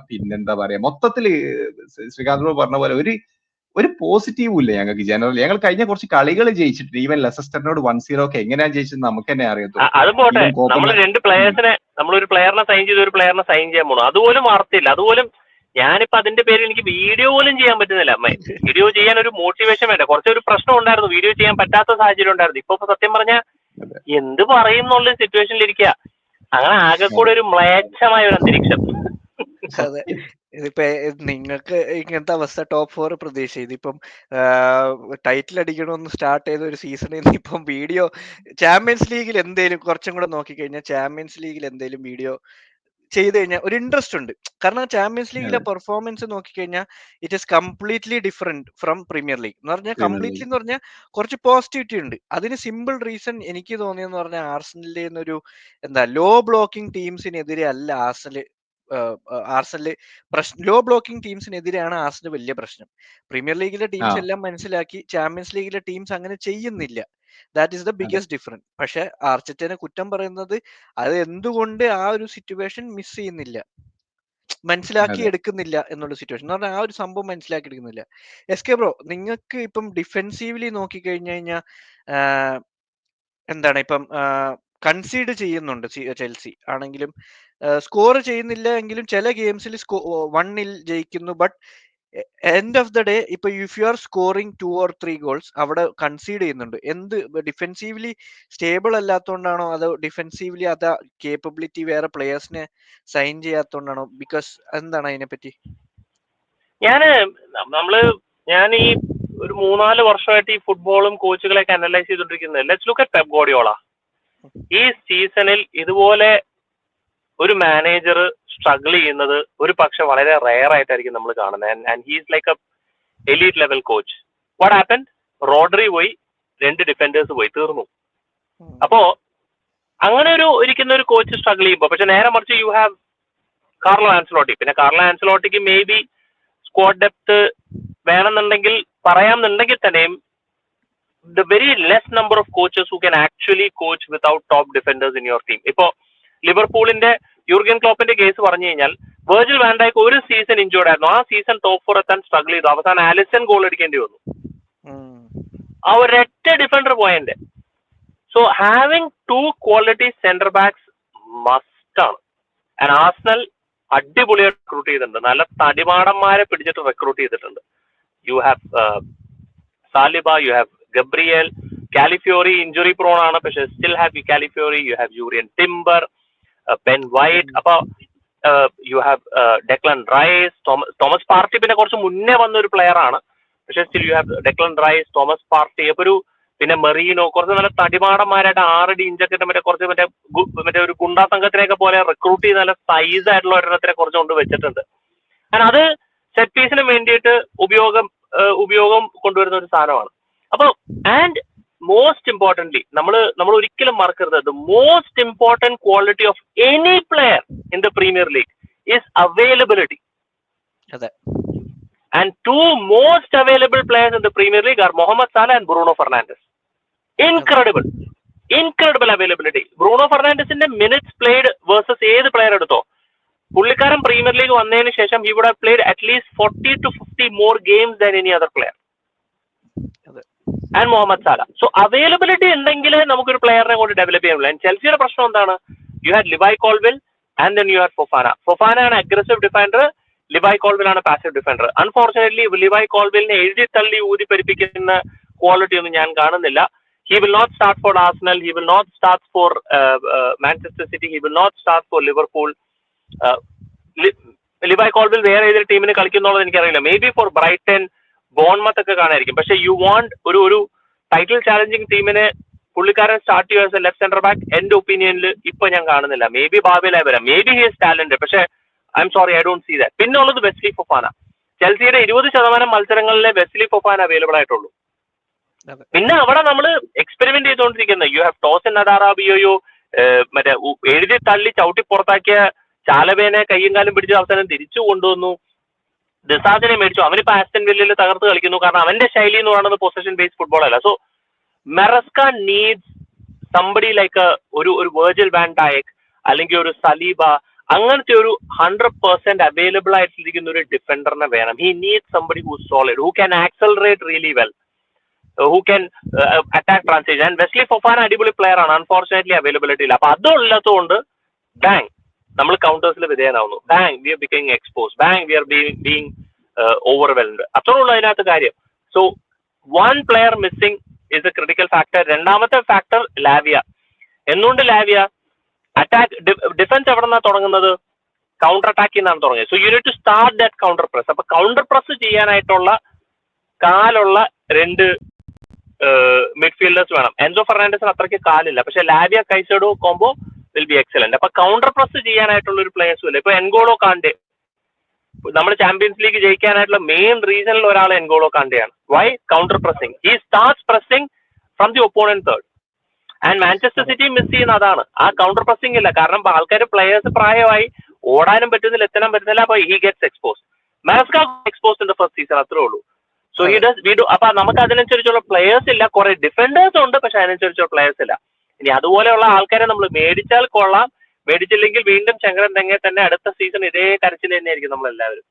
പിന്നെന്താ പറയാ, മൊത്തത്തില് ശ്രീകാന്ത് പറഞ്ഞ പോലെ ഒരു പോസിറ്റീവും ഇല്ല ഞങ്ങൾക്ക് ജനറൽ. ഞങ്ങൾ കഴിഞ്ഞ കുറച്ച് കളികൾ ജയിച്ചിട്ടുണ്ട്, ഈവൻ ലെസസ്റ്ററിനോട് 1-0 ഒക്കെ എങ്ങനെയാ ജയിച്ചത് നമുക്ക് തന്നെ അറിയത്തുള്ളൂ. അത് പോട്ടെ, നമ്മൾ നമ്മളൊരു പ്ലെയറിനെ സൈൻ ചെയ്ത് ഒരു പ്ലെയറിനെ സൈൻ ചെയ്യാൻ പോകണം, അതുപോലും വാർത്തയില്ല. അതുപോലും ഞാനിപ്പോ അതിന്റെ പേരിൽ എനിക്ക് വീഡിയോ പോലും ചെയ്യാൻ പറ്റുന്നില്ല. വീഡിയോ ചെയ്യാൻ ഒരു മോട്ടിവേഷൻ വേണ്ട. കുറച്ചൊരു പ്രശ്നം ഉണ്ടായിരുന്നു, വീഡിയോ ചെയ്യാൻ പറ്റാത്ത സാഹചര്യം ഉണ്ടായിരുന്നു. ഇപ്പൊ സത്യം പറഞ്ഞാൽ എന്ത് പറയുന്നുള്ള സിറ്റുവേഷനിൽ ഇരിക്കുക. അങ്ങനെ ആകെ കൂടെ ഒരു മ്ലേച്ഛമായ ഒരു അന്തരീക്ഷം. അതെ, ഇതിപ്പോ നിങ്ങൾക്ക് ഇങ്ങനത്തെ അവസ്ഥ ടോപ്പ് 4 പ്രതീക്ഷ. ഇതിപ്പം ടൈറ്റിൽ അടിക്കണമെന്ന് സ്റ്റാർട്ട് ചെയ്ത ഒരു സീസണിൽ നിന്ന് ഇപ്പം വീഡിയോ ചാമ്പ്യൻസ് ലീഗിൽ എന്തേലും കുറച്ചും കൂടെ നോക്കിക്കഴിഞ്ഞാൽ ചാമ്പ്യൻസ് ലീഗിൽ എന്തേലും വീഡിയോ ചെയ്ത് കഴിഞ്ഞാൽ ഒരു ഇൻട്രസ്റ്റ് ഉണ്ട്. കാരണം ചാമ്പ്യൻസ് ലീഗിലെ പെർഫോമൻസ് നോക്കിക്കഴിഞ്ഞാൽ it is completely different from premier league എന്ന് പറഞ്ഞാൽ. കംപ്ലീറ്റ്ലി എന്ന് പറഞ്ഞാൽ കുറച്ച് പോസിറ്റിവിറ്റി ഉണ്ട്. അതിന് സിമ്പിൾ റീസൺ എനിക്ക് തോന്നിയെന്ന് പറഞ്ഞാൽ ആർസണലിൽ നിന്നൊരു ലോ ബ്ലോക്കിംഗ് ടീംസിനെതിരെ അല്ല ആർസണല് ലോ ബ്ലോക്കിംഗ് ടീംസിനെതിരെയാണ് ആർസണൽ വലിയ പ്രശ്നം. പ്രീമിയർ ലീഗിലെ ടീംസ് എല്ലാം മനസ്സിലാക്കി ചാമ്പ്യൻസ് ലീഗിലെ ടീംസ് അങ്ങനെ ചെയ്യുന്നില്ല. That is the biggest difference. പക്ഷെ ആർച്ചറ്റനെ കുറ്റം പറയുന്നത് അത് എന്തുകൊണ്ട് ആ ഒരു സിറ്റുവേഷൻ മിസ് ചെയ്യുന്നില്ല, മനസ്സിലാക്കി എടുക്കുന്നില്ല എന്നുള്ള സിറ്റുവേഷൻ എന്ന് പറഞ്ഞാൽ ആ ഒരു സംഭവം മനസ്സിലാക്കി എടുക്കുന്നില്ല. എസ്.കെ. ബ്രോ, നിങ്ങൾക്ക് ഇപ്പം ഡിഫെൻസീവ്ലി നോക്കിക്കഴിഞ്ഞു കഴിഞ്ഞാൽ എന്താണ് ഇപ്പം കൺസീഡ് ചെയ്യുന്നുണ്ട് ചെൽസി ആണെങ്കിലും. സ്കോർ ചെയ്യുന്നില്ല എങ്കിലും ചില ഗെയിംസിൽ 1-0 ജയിക്കുന്നു. But end of the day ഇപ്പൊ if you are scoring 2 or 3 goals അവിടെ കൺസീഡ് ചെയ്യുന്നുണ്ട്. എന്ത് ഡിഫെൻസീവ്ലി സ്റ്റേബിൾ അല്ലാത്തതുകൊണ്ടാണോ അതോ ഡിഫെൻസീവ്ലി അത് കേപ്പബിലിറ്റി വേറെ പ്ലേയേഴ്സിനെ സൈൻ ചെയ്യാത്തതുകൊണ്ടാണോ? ബിക്കോസ് എന്താണ് അതിനെപ്പറ്റി? ഞാൻ ഈ ഒരു 3-4 വർഷമായിട്ട് ഈ ഫുട്ബോളും കോച്ചുകളെയൊക്കെ അനലൈസ് ചെയ്തോണ്ടിരിക്കുന്നത്. Let's look at Pep Guardiola. ഈ സീസണിൽ ഇതുപോലെ ഒരു മാനേജർ സ്ട്രഗിൾ ചെയ്യുന്നത് ഒരു പക്ഷെ വളരെ റെയർ ആയിട്ടായിരിക്കും നമ്മൾ കാണുന്നത്. And he's like A elite level coach. What happen? റോഡറി പോയി, 2 ഡിഫൻഡേഴ്സ് പോയി, തീർന്നു. അപ്പോ അങ്ങനെ ഇരിക്കുന്ന ഒരു കോച്ച് സ്ട്രഗിൾ ചെയ്യുമ്പോൾ, പക്ഷെ നേരെ മറിച്ച് യു ഹാവ് കാർലോ ആൻസലോട്ടി. പിന്നെ കാർലോ ആൻസലോട്ടിക്ക് മേ ബി സ്ക്വാഡ് ഡെപ്ത് വേണമെന്നുണ്ടെങ്കിൽ പറയാമെന്നുണ്ടെങ്കിൽ തന്നെയും the very less number of coaches who can actually coach without top defenders in your team. ഇപ്പോ ലിവർപൂളിന്റെ യൂർഗൻ ക്ലോപ്പിന്റെ കേസ് പറഞ്ഞു കഴിഞ്ഞാൽ വെർജിൽ വാൻ ഡൈക്ക് ഒരു സീസൺ ഇഞ്ചോർഡ് ആയിരുന്നു. ആ സീസൺ ടോപ്പ് 4 എത്താൻ സ്ട്രഗിൾ ചെയ്തു. അവസാനം ആലിസൺ ഗോൾ അടിക്കേണ്ടി വന്നു. ആ ഒരൊറ്റ ഡിഫൻഡർ പോയതിന്റെ. So having 2 quality centre backs must ആണ്. ആൻഡ് ആർസണൽ അടിപൊളിയായിട്ട് റിക്രൂട്ട് ചെയ്തിട്ടുണ്ട്. നല്ല തടിമാടന്മാരെ പിടിച്ചിട്ട് റിക്രൂട്ട് ചെയ്തിട്ടുണ്ട്. You have Saliba, you have Gabriel, Calafiori injury prone ആണ്, പക്ഷെ still have Calafiori, you have Jurrien Timber, Ben White, അപ്പൊ you have Declan Rice, Thomas Partey പിന്നെ കുറച്ച് മുന്നേ വന്ന ഒരു പ്ലെയർ ആണ്, പക്ഷെ still you have Declan Rice, Thomas Partey, അപ്പൊ പിന്നെ മെറീനോ, കുറച്ച് നല്ല തടിമാടന്മാരായിട്ട് 6 അടി ഇഞ്ചൊക്കെ മറ്റേ ഒരു ഗുണ്ടാ സംഘത്തിനെയൊക്കെ പോലെ റിക്രൂട്ട് ചെയ്ത് നല്ല സൈസ് ആയിട്ടുള്ള ഒരെണ്ണത്തിനെ കുറച്ച് കൊണ്ട് വെച്ചിട്ടുണ്ട്. കാരണം അത് സെറ്റ് പീസിന് വേണ്ടിയിട്ട് ഉപയോഗം കൊണ്ടുവരുന്ന ഒരു സാധനമാണ്. അപ്പൊ ആൻഡ് മോസ്റ്റ് ഇമ്പോർട്ടന്റ്ലി നമ്മൾ ഒരിക്കലും മറക്കരുത്, the most important quality of any player in the premier league is availability. And 2 most available players in the Premier League are Mohamed Salah and Bruno Fernandes. Incredible availability. Bruno Fernandesന്റെ minutes played versus ഏത് പ്ലെയർ എടുത്തോ, പുള്ളിക്കാരൻ പ്രീമിയർ ലീഗ് വന്നതിന് ശേഷം he would have played at least 40 to 50 more games than any other player. And Mohamed Salah. So availability ഉണ്ടെങ്കിൽ നമുക്കൊരു പ്ലെയറിനെ കൊണ്ട് ഡെവലപ്പ് ചെയ്യാൻ പറ്റില്ല. ചെൽസിയുടെ പ്രശ്നം എന്താണ്? You had Levi Colwill and then you had Fofana. Fofana ആണ് aggressive defender, ലിവായ് കോൾവിൽ ആണ് പാസീവ് ഡിഫൻഡർ. അൺഫോർച്ചുനേറ്റ്ലി ലിവായ് കോൾവിലിനെ എഴുതി തള്ളി ഊതി പരിപ്പിക്കുന്ന ക്വാളിറ്റി ഒന്നും ഞാൻ കാണുന്നില്ല. He will not start for Arsenal, he will not start for Manchester City, he will not start for Liverpool. Levi Colwill വേറെ ഏതൊരു ടീമിന് കളിക്കുന്നുള്ളത് എനിക്കറിയില്ല. Maybe for Brighton, Bournemouth ഒക്കെ കാണായിരിക്കും. പക്ഷെ യു വാണ്ട് ഒരു ടൈറ്റിൽ ചാലഞ്ചിങ് ടീമിനെ പുള്ളിക്കാരൻ സ്റ്റാർട്ട് ചെയ്യുക ലെഫ്റ്റ് സെന്റർ ബാക്ക് എന്റെ ഒപ്പീനിയനിൽ ഇപ്പൊ ഞാൻ കാണുന്നില്ല. മേ ബി ഭാവിയിലായി വരാം, maybe he is talented, പക്ഷെ I'm sorry, I don't see that. പിന്നെ ഉള്ളത് വെസ്ലി ഫൊഫാന. ചെൽസിയുടെ 20% മത്സരങ്ങളിലെ വെസ്ലി ഫൊഫാന അവൈലബിൾ ആയിട്ടുള്ളൂ. പിന്നെ അവിടെ നമ്മൾ എക്സ്പെരിമെന്റ് ചെയ്തുകൊണ്ടിരിക്കുന്നത് യു ഹാവ് ടോസൻ അദാറാബിയോയോ, മറ്റേ എഴുതി തള്ളി ചവിട്ടി പുറത്താക്കിയ ചാലവേനെ കയ്യും കാലും പിടിച്ച് അവസാനം തിരിച്ചു കൊണ്ടുവന്നു. ദിസാജിനെ മേടിച്ചു, അവനിപ്പോ ആസ്റ്റൺ വില്ലയിൽ തകർത്ത് കളിക്കുന്നു. കാരണം അവന്റെ ശൈലി എന്ന് പറയുന്നത് പൊസഷൻ ബേസ്ഡ് ഫുട്ബോൾ അല്ല. സോ മെറസ്ക നീഡ്സ് സംബഡി ലൈക്ക് ഒരു വെർജിൽ വാൻ ഡയക് അല്ലെങ്കിൽ ഒരു സലീബ, അങ്ങനത്തെ ഒരു 100% അവൈലബിൾ ആയിട്ടിരിക്കുന്ന ഒരു ഡിഫൻഡറിനെ വേണം. He need somebody who solid, who can accelerate really well, who can attack transition. And Wesley Fofana അടിപൊളി പ്ലെയർ ആണ്, അൺഫോർച്ചുനേറ്റ്ലി അവൈലബിലിറ്റി ഇല്ല. അപ്പൊ അതുള്ളതുകൊണ്ട് ബാങ് നമ്മൾ കൗണ്ടേഴ്സിൽ വിധേയനാവുന്നു. Bang we are becoming expose, bang we are being overwhelmed. അത്രേ ഉള്ളൂ അതിനകത്ത് കാര്യം. So one player missing is a critical factor. രണ്ടാമത്തെ ഫാക്ടർ ലാവിയ. എന്തുകൊണ്ട് ലാവിയ? അറ്റാക്ക് ഡിഫൻസ് എവിടെ നിന്നാണ് തുടങ്ങുന്നത്? കൗണ്ടർ അറ്റാക്കിൽ നിന്നാണ് തുടങ്ങിയത്. So you need to start that counter press. അപ്പൊ കൗണ്ടർ പ്രസ് ചെയ്യാനായിട്ടുള്ള കാലുള്ള 2 മിഡ്ഫീൽഡേഴ്സ് വേണം. എൻസോ ഫെർണാണ്ടസിന് അത്രയ്ക്ക് കാലില്ല, പക്ഷെ Lavia Caicedo combo will be excellent. അപ്പൊ കൗണ്ടർ പ്രസ് ചെയ്യാനായിട്ടുള്ള ഒരു പ്ലേയേഴ്സും ഇല്ല. ഇപ്പൊ എൻഗോളോ കാണ്ടെ, നമ്മൾ ചാമ്പ്യൻസ് ലീഗ് ജയിക്കാനായിട്ടുള്ള മെയിൻ റീസണിൽ ഒരാൾ എൻഗോളോ കാണ്ടെയാണ്. Why? Counter pressing. He starts pressing from the opponent third. And Manchester City miss ചെയ്യുന്ന അതാണ്, ആ കൗണ്ടർ പ്രസിംഗ് ഇല്ല. കാരണം ആൾക്കാർ പ്ലെയേഴ്സ് പ്രായമായി, ഓടാനും പറ്റുന്നില്ല, എത്താനും പറ്റുന്നില്ല. അപ്പൊ he gets expose. Maresca expose in the first season, അത്രേ ഉള്ളൂ. So he does we do. അപ്പൊ നമുക്ക് അതിനനുസരിച്ചുള്ള പ്ലെയേഴ്സ് ഇല്ല. കുറെ ഡിഫൻഡേഴ്സ് ഉണ്ട്, പക്ഷെ അതിനനുസരിച്ചുള്ള പ്ലെയേഴ്സ് ഇല്ല. ഇനി അതുപോലെയുള്ള ആൾക്കാരെ നമ്മൾ മേടിച്ചാൽ കൊള്ളാം, മേടിച്ചില്ലെങ്കിൽ വീണ്ടും ചങ്കരൻ തെങ്ങെ തന്നെ അടുത്ത സീസൺ ഇതേ കരച്ചിൽ തന്നെയായിരിക്കും നമ്മളെല്ലാവരും.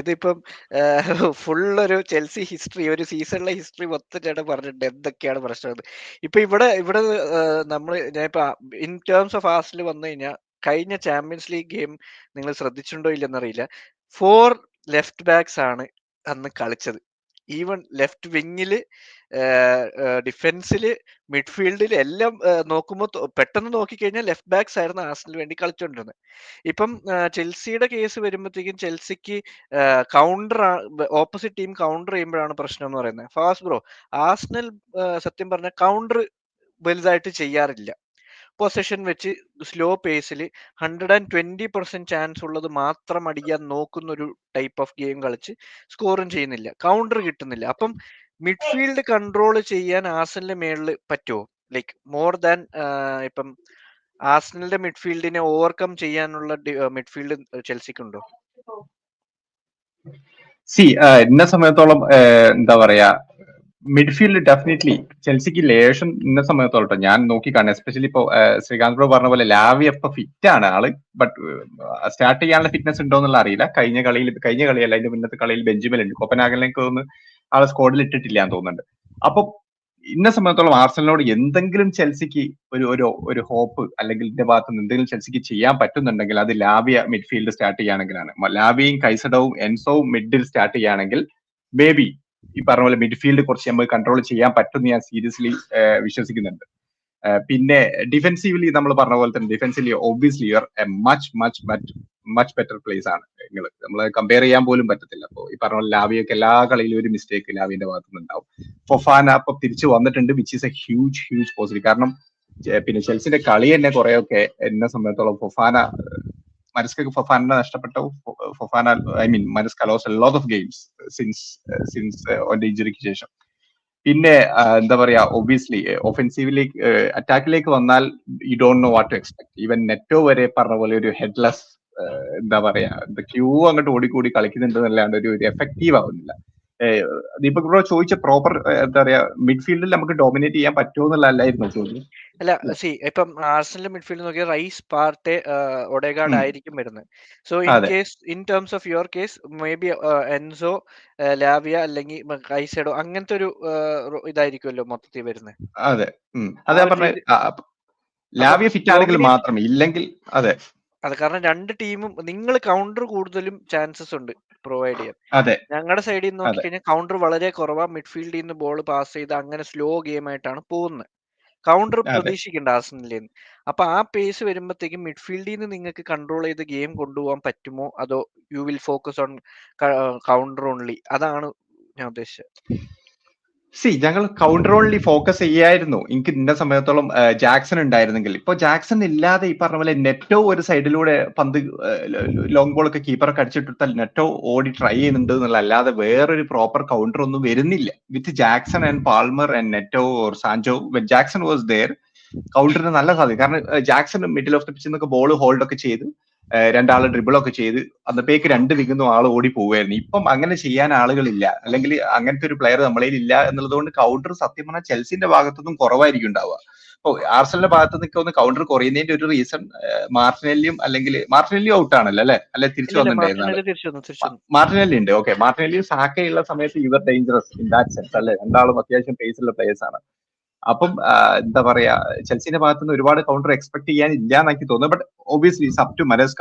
ഇതിപ്പം ഫുള്ളൊരു ചെൽസി ഹിസ്റ്ററി, ഒരു സീസണിലെ ഹിസ്റ്ററി മൊത്തം ചേട്ടൻ പറഞ്ഞിട്ടുണ്ട് എന്തൊക്കെയാണ് പ്രശ്നം. ഇപ്പൊ ഇവിടെ നമ്മൾ ഞാനിപ്പോ ഇൻ ടേംസ് ഓഫ് ആർസണൽ വന്നു കഴിഞ്ഞാൽ കഴിഞ്ഞ ചാമ്പ്യൻസ് ലീഗ് ഗെയിം നിങ്ങൾ ശ്രദ്ധിച്ചിട്ടുണ്ടോ ഇല്ലെന്നറിയില്ല, 4 ലെഫ്റ്റ് ബാക്സ് ആണ് അന്ന് കളിച്ചത്. ഈവൻ ലെഫ്റ്റ് വിങ്ങില്, ഡിഫൻസില്, മിഡ്ഫീൽഡിൽ എല്ലാം നോക്കുമ്പോൾ പെട്ടെന്ന് നോക്കിക്കഴിഞ്ഞാൽ ലെഫ്റ്റ് ബാക്സ് ആയിരുന്നു ആർസണലിന് വേണ്ടി കളിച്ചുകൊണ്ടിരുന്നത്. ഇപ്പം ചെൽസിയുടെ കേസ് വരുമ്പോഴത്തേക്കും ചെൽസിക്ക് കൗണ്ടർ, ഓപ്പോസിറ്റ് ടീം കൗണ്ടർ ചെയ്യുമ്പോഴാണ് പ്രശ്നം എന്ന് പറയുന്നത്. ഫാസ്റ്റ് ബ്രോ, ആർസണൽ സത്യം പറഞ്ഞ കൗണ്ടർ വലുതായിട്ട് ചെയ്യാറില്ല. പൊസിഷൻ വെച്ച് സ്ലോ പേസിൽ 120% ചാൻസ് ഉള്ളത് മാത്രം അടിക്കാൻ നോക്കുന്ന ഒരു ടൈപ്പ് ഓഫ് ഗെയിം കളിച്ച് സ്കോറും ചെയ്യുന്നില്ല, കൗണ്ടർ കിട്ടുന്നില്ല. അപ്പം മിഡ്ഫീൽഡ് കൺട്രോൾ ചെയ്യാൻ ആർസണലിന്റെ മേളിൽ പറ്റുമോ? ലൈക്ക് മോർ ദാൻ ഇപ്പം ആർസണലിന്റെ മിഡ്ഫീൽഡിനെ ഓവർകം ചെയ്യാനുള്ള മിഡ്ഫീൽഡ് ചെൽസിക്കുണ്ടോ? ഇന്ന സമയത്തോളം എന്താ പറയാ, മിഡ്ഫീൽഡ് ഡെഫിനറ്റ്ലി ചെൽസിക്ക് ലേശം ഇന്ന സമയത്തോളം ഞാൻ നോക്കി കാണുന്നത്. എസ്പെഷ്യലി ഇപ്പൊ ശ്രീകാന്ത് ബ്രോ പറഞ്ഞ പോലെ ലാവിയ ഇപ്പൊ ഫിറ്റ് ആണ് ആള്, ബട്ട് സ്റ്റാർട്ട് ചെയ്യാനുള്ള ഫിറ്റ്നസ് ഉണ്ടോ എന്നുള്ള അറിയില്ല. കഴിഞ്ഞ കളിയല്ല അതിന്റെ മുന്നത്തെ കളിയിൽ ബെഞ്ചിമലുണ്ട്. കോപ്പൻഹാഗനിലേക്ക് തോന്നുന്നു ആളെ സ്ക്വാഡിൽ ഇട്ടിട്ടില്ല എന്ന് തോന്നുന്നുണ്ട്. അപ്പൊ ഇന്ന സമയത്തോളം ആർസണലിനോട് എന്തെങ്കിലും ചെൽസിക്ക് ഒരു ഹോപ്പ്, അല്ലെങ്കിൽ ഇതിന്റെ ഭാഗത്ത് നിന്ന് എന്തെങ്കിലും ചെൽസിക്ക് ചെയ്യാൻ പറ്റുന്നുണ്ടെങ്കിൽ അത് ലാവിയ മിഡ്ഫീൽഡ് സ്റ്റാർട്ട് ചെയ്യുകയാണെങ്കിലാണ്. ലാവിയും കൈസഡവും എൻസോവും മിഡിൽ സ്റ്റാർട്ട് ചെയ്യുകയാണെങ്കിൽ മേ ബി ഈ പറഞ്ഞ പോലെ മിഡ്ഫീൽഡ് കുറച്ച് നമുക്ക് കൺട്രോൾ ചെയ്യാൻ പറ്റുമെന്ന് ഞാൻ സീരിയസ്ലി വിശ്വസിക്കുന്നുണ്ട്. പിന്നെ ഡിഫെൻസീവ്ലി നമ്മൾ പറഞ്ഞ പോലെ തന്നെ defensively obviously you are A much better place ആണ് നിങ്ങൾ. നമ്മളെ കമ്പയർ ചെയ്യാൻ പോലും പറ്റത്തില്ല. അപ്പോൾ ഈ പറഞ്ഞ പോലെ ലാവിയൊക്കെ എല്ലാ കളിയിലും ഒരു മിസ്റ്റേക്ക് ലാവിന്റെ ഭാഗത്തുനിന്ന് ഉണ്ടാവും. ഫൊഫാന ഇപ്പൊ തിരിച്ചു വന്നിട്ടുണ്ട്, which is A huge positive. കാരണം പിന്നെ ചെൽസിന്റെ കളി തന്നെ കുറെയൊക്കെ എന്നെ സംബന്ധിച്ചോളം Maresca Fofana നഷ്ടപ്പെട്ടു. Fofana, I mean, Maresca lost a lot of games since അവന്റെ ഇഞ്ചുറിക്ക് ശേഷം. പിന്നെ എന്താ പറയാ, ഒബിയസ്ലി ഒഫെൻസീവിലേക്ക് അറ്റാക്കിലേക്ക് വന്നാൽ you don't know what to expect. Even Neto വരെ പറഞ്ഞ പോലെ ഒരു ഹെഡ്ലെസ് എന്താ പറയാ, ക്യൂ അങ്ങോട്ട് ഓടിക്കൂടി കളിക്കുന്നുണ്ട് എന്നല്ലാണ്ട് ഒരു എഫക്റ്റീവ് ആവുന്നില്ല. ദീപക് ബ്രോ ചോദിച്ച പ്രോപ്പർ എന്താ പറയാ, മിഡ്ഫീൽഡിൽ നമുക്ക് ഡോമിനേറ്റ് ചെയ്യാൻ പറ്റുമോ എന്നുള്ളതല്ലായിരുന്നു ചോദ്യം. അല്ല, ഇപ്പം ആർസണൽ മിഡ്ഫീൽഡ് നോക്കിയാൽ റൈസ്, പാർട്ടെ, ഒഡേഗാർഡ് ആയിരിക്കും വരുന്നത്. So in terms of your case may be Enzo, Lavia അല്ലെങ്കിൽ കൈസെഡോ അങ്ങനത്തെ ഒരു ഇതായിരിക്കുമല്ലോ മൊത്തത്തിൽ വരുന്നത്. അതെ, അതെ പറഞ്ഞ ലാവിയ ഫിറ്റ് ആണെങ്കിൽ മാത്രം, ഇല്ലെങ്കിൽ അതെ. കാരണം രണ്ട് ടീമും നിങ്ങൾ കൗണ്ടർ കൂടുതലും ചാൻസസ് ഉണ്ട് പ്രൊവൈഡ് ചെയ്യാൻ. ഞങ്ങളുടെ സൈഡിൽ നിന്ന് നോക്കിക്കഴിഞ്ഞാൽ കൗണ്ടർ വളരെ കുറവാണ്. മിഡ്ഫീൽഡിൽ നിന്ന് ബോൾ പാസ് ചെയ്ത് അങ്ങനെ സ്ലോ ഗെയിം ആയിട്ടാണ് പോകുന്നത്. കൗണ്ടർ പ്രതീക്ഷിക്കേണ്ട ആർസണലിൽ നിന്ന്. അപ്പൊ ആ പേസ് വരുമ്പോഴത്തേക്കും മിഡ്ഫീൽഡിൽ നിന്ന് നിങ്ങൾക്ക് കൺട്രോൾ ചെയ്ത് ഗെയിം കൊണ്ടുപോകാൻ പറ്റുമോ, അതോ you will focus on counter only? അതാണ് ഞാൻ ഉദ്ദേശിച്ചത്. ഞങ്ങൾ കൗണ്ടർ ഓൺലി ഫോക്കസ് ചെയ്യായിരുന്നു. എനിക്ക് ഇന്ന സമയത്തോളം ജാക്സൺ ഉണ്ടായിരുന്നെങ്കിൽ. ഇപ്പൊ ജാക്സൺ ഇല്ലാതെ ഈ പറഞ്ഞ പോലെ നെറ്റോ ഒരു സൈഡിലൂടെ പന്ത് ലോങ് ബോൾ ഒക്കെ കീപ്പറൊക്കെ അടിച്ചിട്ടാൽ നെറ്റോ ഓടി ട്രൈ ചെയ്യുന്നുണ്ട് എന്നുള്ളല്ലാതെ വേറൊരു പ്രോപ്പർ കൗണ്ടർ ഒന്നും വരുന്നില്ല. With Jackson and Palmer and Neto or Sancho, Jackson was there, കൗണ്ടറിന് നല്ല സാധ്യത. കാരണം ജാക്സൺ മിഡിൽ ഓഫ് ദ പിച്ചിൽ നിന്നൊക്കെ ബോൾ ഹോൾഡ് ഒക്കെ ചെയ്ത് രണ്ടാള് ഡ്രിബിളൊക്കെ ചെയ്ത് അന്നത്തേക്ക് 2 വിങ്ങുന്നു ആൾ ഓടി പോവുമായിരുന്നു. ഇപ്പം അങ്ങനെ ചെയ്യാൻ ആളുകളില്ല, അല്ലെങ്കിൽ അങ്ങനത്തെ ഒരു പ്ലെയർ നമ്മളതിൽ ഇല്ല എന്നുള്ളതുകൊണ്ട് കൗണ്ടർ സത്യം പറഞ്ഞാൽ ചെൽസിന്റെ ഭാഗത്തുനിന്നും കുറവായിരിക്കും ഉണ്ടാവുക. ഇപ്പൊ ആർസണലിന്റെ ഭാഗത്ത് നിന്നൊക്കെ ഒന്ന് കൗണ്ടർ കുറയുന്നതിന്റെ ഒരു റീസൺ മാർട്ടിനെല്ലിയും, അല്ലെങ്കിൽ മാർട്ടിനെല്ലിയും ഔട്ട് ആണല്ലോ അല്ലെ തിരിച്ചു വന്നിട്ടുണ്ടായിരുന്നു. മാർട്ടിനെല്ലി ഉണ്ട്, ഓക്കെ. മാർട്ടിനെല്ലിയും സാക്കയുള്ള സമയത്ത് ഇവർ ഡേഞ്ചറസ് ഇൻ ദാറ്റ് സെൻസ് അല്ലെ, രണ്ടാളും അത്യാവശ്യം പേസുള്ള പ്ലേയേഴ്സ് ആണ്. അപ്പം എന്താ പറയാ, ചെൽസിന്റെ ഭാഗത്തുനിന്ന് ഒരുപാട് കൗണ്ടർ എക്സ്പെക്ട് ചെയ്യാൻ ഇല്ല എന്ന് എനിക്ക് തോന്നുന്നു. But obviously sub to Maresca,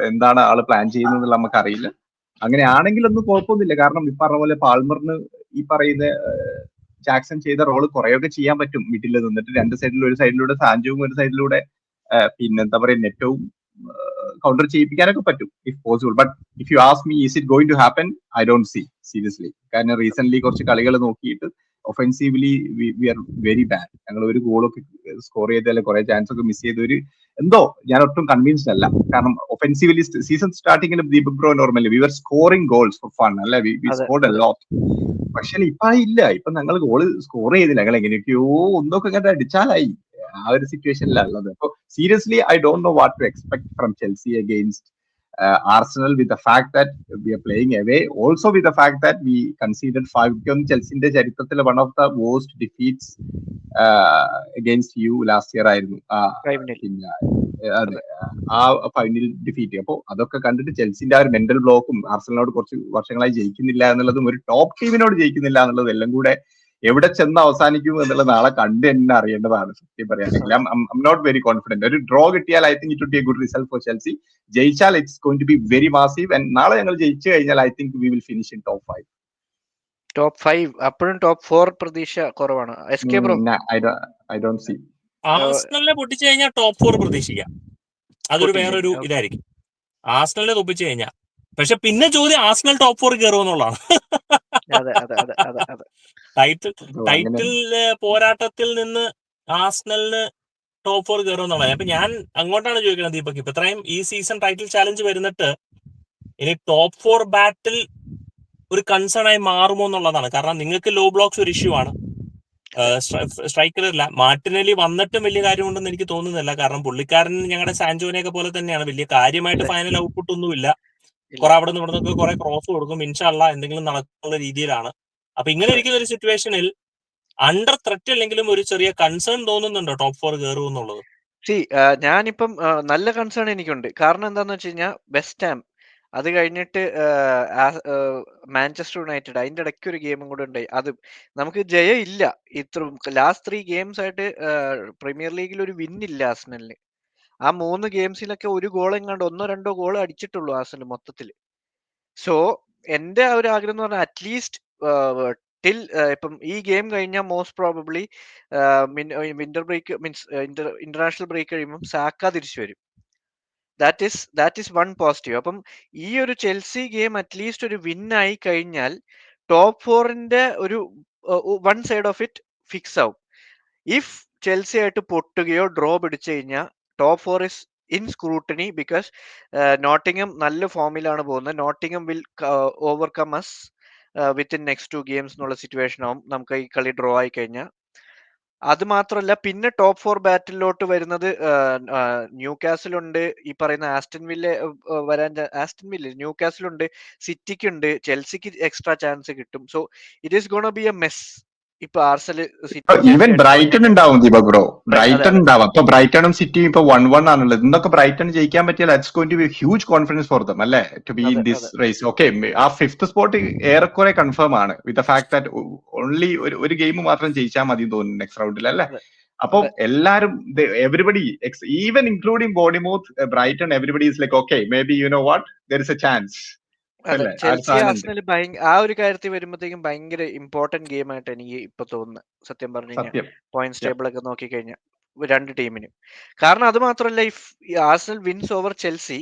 എന്താണ് ആള് പ്ലാൻ ചെയ്യുന്നത് നമുക്ക് അറിയില്ല. അങ്ങനെയാണെങ്കിൽ ഒന്നും കുഴപ്പമൊന്നുമില്ല. കാരണം ഈ പറഞ്ഞ പോലെ പാൾമറിന് ഈ പറയുന്ന ജാക്സൺ ചെയ്ത റോള് കുറെയൊക്കെ ചെയ്യാൻ പറ്റും മിഡിൽ നിന്നിട്ട്. 2 സൈഡിലും, ഒരു സൈഡിലൂടെ സാൻജോവും ഒരു സൈഡിലൂടെ പിന്നെ എന്താ പറയാ നെറ്റവും കൗണ്ടർ ചെയ്യിപ്പിക്കാനൊക്കെ പറ്റും if possible. But if you ask me is it going to happen, I don't see seriously. കാരണം റീസെന്റ് കുറച്ച് കളികൾ നോക്കിയിട്ട് offensively we are very bad. ഞങ്ങൾ ഒരു ഗോളൊക്കെ സ്കോർ ചെയ്തല്ലേ കുറെ ചാൻസ് ഒക്കെ മിസ് ചെയ്ത എന്തോ ഞാൻ ഒട്ടും കൺവിൻസ്ഡ് അല്ല. കാരണം ഒഫെൻസീവ്ലി സീസൺ സ്റ്റാർട്ടിങ്ങിൽ Deepak bro normally we are scoring goals for fun അല്ലെ, വി സ്കോർഡ് എ ലോട്ട്. പക്ഷെ ഇപ്പൊ ഇല്ല, ഇപ്പൊ ഞങ്ങൾ ഗോൾ സ്കോർ ചെയ്തില്ല. ഞങ്ങൾ എങ്ങനെയൊക്കെയോ ഒന്നൊക്കെ ഇങ്ങനെ അടിച്ചാലായി, ആ ഒരു സിറ്റുവേഷനിലുള്ളത്. അപ്പൊ seriously I don't know what to expect from Chelsea against Arsenal, with the fact that we are playing away, also with the fact that we conceded 5 Chelseaന്റെ ചരിത്രത്തിലെ one of the worst defeats against you last year ആയിരുന്നു. പിന്നെ അതെ, ആ ഫൈനൽ ഡിഫീറ്റ്. അപ്പോൾ അതൊക്കെ കണ്ടിട്ട് ചെൽസിന്റെ ആ ഒരു മെന്റൽ ബ്ലോക്കും ആർസനലിനോട് കുറച്ച് വർഷങ്ങളായി ജയിക്കുന്നില്ല എന്നുള്ളതും ഒരു ടോപ്പ് ടീമിനോട് ജയിക്കുന്നില്ല എന്നുള്ളതും എല്ലാം കൂടെ എവിടെ ചെന്ന് അവസാനിക്കും എന്നുള്ളത് നാളെ കണ്ട് തന്നെ അറിയേണ്ടതാണ്. സത്യം പറയുകയാണെങ്കിൽ ഐ നോട്ട് വെരി കോൺഫിഡന്റ്. ഒരു ഡ്രോ കിട്ടിയാൽ I think it would be a good result for Chelsea. ജയിച്ചാൽ it's going to be very massive. And നാളെ ഞങ്ങൾ ജയിച്ചു കഴിഞ്ഞാൽ I think we will finish in top 5. Top 5 അപ്പോഴും ടോപ്പ് 4 പ്രതീക്ഷ കുറവാണ്. SK bro, I don't see. ആർസണലിനെ പൊട്ടിച്ചു കഴിഞ്ഞാൽ ടോപ്പ് 4 പ്രതീക്ഷിക്കാം. അതൊരു വേറൊരു ഇതായിരിക്കും ആർസണലിനെ തോപ്പിച്ചു കഴിഞ്ഞാൽ. പക്ഷെ പിന്നെ ചോദ്യം ആർസണൽ ടോപ്പ് 4 കയറുമെന്നുള്ളതാണ്. ടൈറ്റിൽ പോരാട്ടത്തിൽ നിന്ന് ആർസണലിന് ടോപ്പ് 4 കയറുമെന്നുള്ളത്. അപ്പൊ ഞാൻ അങ്ങോട്ടാണ് ചോദിക്കുന്നത് ദീപക്, ഇപ്പൊ ഇത്രയും ഈ സീസൺ ടൈറ്റിൽ ചാലഞ്ച് വരുന്നിട്ട് ഇനി ടോപ്പ് 4 ബാറ്റിൽ ഒരു കൺസേൺ ആയി മാറുമോ എന്നുള്ളതാണ്. കാരണം നിങ്ങൾക്ക് ലോ ബ്ലോക്സ് ഒരു ഇഷ്യൂ ആണ്. സ്ട്രൈക്കറില്ല. മാർട്ടിനെലി വന്നിട്ടും വലിയ കാര്യമുണ്ടെന്ന് എനിക്ക് തോന്നുന്നില്ല. കാരണം പുള്ളിക്കാരൻ ഞങ്ങളുടെ സാൻജോനെയൊക്കെ പോലെ തന്നെയാണ്. വലിയ കാര്യമായിട്ട് ഫൈനൽ ഔട്ട്പുട്ട് ഒന്നുമില്ല. കുറെ അവിടെ നിന്ന് ഇവിടെ നിന്നൊക്കെ കുറെ ക്രോസ് കൊടുക്കും. ഇൻഷാല്ലാ എന്തെങ്കിലും നടക്കുന്ന രീതിയിലാണ്. അപ്പൊ ഇങ്ങനെ ഇരിക്കുന്ന ഒരു സിറ്റുവേഷനിൽ അണ്ടർ ത്രെറ്റ് അല്ലെങ്കിലും ഒരു ചെറിയ കൺസേൺ തോന്നുന്നുണ്ടോ ടോപ്പ് 4 കയറും എന്നുള്ളത്? ഞാനിപ്പം നല്ല കൺസേൺ എനിക്കുണ്ട്. കാരണം എന്താന്ന് വെച്ച് കഴിഞ്ഞാൽ വെസ്റ്റ് ഹാം, അത് കഴിഞ്ഞിട്ട് മാഞ്ചസ്റ്റർ യുണൈറ്റഡ്, അതിന്റെ ഇടയ്ക്ക് ഒരു ഗെയിമും കൂടെ ഉണ്ടായി. അത് നമുക്ക് ജയം ഇല്ല. ഇത്ര ലാസ്റ്റ് 3 ഗെയിംസ് ആയിട്ട് പ്രീമിയർ ലീഗിൽ ഒരു വിൻ ഇല്ല ആർസണലിന്. ആ 3 ഗെയിംസിലൊക്കെ ഒരു ഗോൾ എങ്ങാണ്ട് 1-2 ഗോൾ അടിച്ചിട്ടുള്ളൂ ആർസണൽ മൊത്തത്തിൽ. സോ എന്റെ ആ ഒരു ആഗ്രഹം എന്ന് പറഞ്ഞാൽ അറ്റ്ലീസ്റ്റ് ടിൽ ഇപ്പം ഈ ഗെയിം കഴിഞ്ഞാൽ most probably winter break means international break കഴിയുമ്പോൾ സാക്ക തിരിച്ചു വരും. That is one positive. അപ്പം ഈ ഒരു ചെൽസി ഗെയിം അറ്റ്ലീസ്റ്റ് ഒരു വിൻ ആയി കഴിഞ്ഞാൽ ടോപ്പ് 4ന്റെ ഒരു one side of it fix ആവും. ഇഫ് ചെൽസി ആയിട്ട് പൊട്ടുകയോ ഡ്രോ പിടിച്ചു കഴിഞ്ഞാൽ top 4 is in scrutiny. Because Nottingham നല്ല ഫോമിലാണ് പോകുന്നത്. Nottingham will overcome us within next 2 games എന്നുള്ള സിറ്റുവേഷൻ ആവും നമുക്ക് ഈ കളി ഡ്രോ ആയി കഴിഞ്ഞാൽ. അത് മാത്രമല്ല പിന്നെ ടോപ്പ് 4 ബാറ്റിലോട്ട് വരുന്നത് ന്യൂ കാസിലുണ്ട്, ഈ പറയുന്ന ആസ്റ്റൺ വില്ല വരാൻ ന്യൂ കാസിലുണ്ട്, സിറ്റിക്കുണ്ട്, ചെൽസിക്ക് എക്സ്ട്രാ ചാൻസ് കിട്ടും. So it is gonna be a mess. ഇപ്പൊ ആർസണൽ ഈവൻ ബ്രൈറ്റൺ ഉണ്ടാവും ദീപക് ബ്രോ. ബ്രൈറ്റൺ ഉണ്ടാവും. അപ്പൊ ബ്രൈറ്റണും സിറ്റിയും ഇപ്പൊ 1-1 ആണുള്ളത്. ഇന്നൊക്കെ ബ്രൈറ്റൺ ജയിക്കാൻ പറ്റിയാൽ that's going to be huge confidence for them അല്ലേ, to be in this race. Okay, ആ 5th സ്പോട്ട് ഏറെക്കുറെ കൺഫേം ആണ് with the fact that only ഒരു ഗെയിം മാത്രം ജയിച്ചാൽ മതി തോന്നുന്നു നെക്സ്റ്റ് റൗണ്ടിൽ അല്ലേ. അപ്പം എല്ലാരും everybody even including Bournemouth, Brighton, everybody is like okay maybe you know what there is a chance. Chelsea Arsenal ആ ഒരു കാര്യത്തിൽ വരുമ്പോഴത്തേക്കും ഭയങ്കര ഇമ്പോർട്ടന്റ് ഗെയിം ആയിട്ട് എനിക്ക് ഇപ്പൊ തോന്നുന്നു, സത്യം പറഞ്ഞു കഴിഞ്ഞാൽ. പോയിന്റ്സ് ടേബിൾ ഒക്കെ നോക്കിക്കഴിഞ്ഞാൽ രണ്ട് ടീമിനും. കാരണം അത് മാത്രമല്ല, if Arsenal wins over Chelsea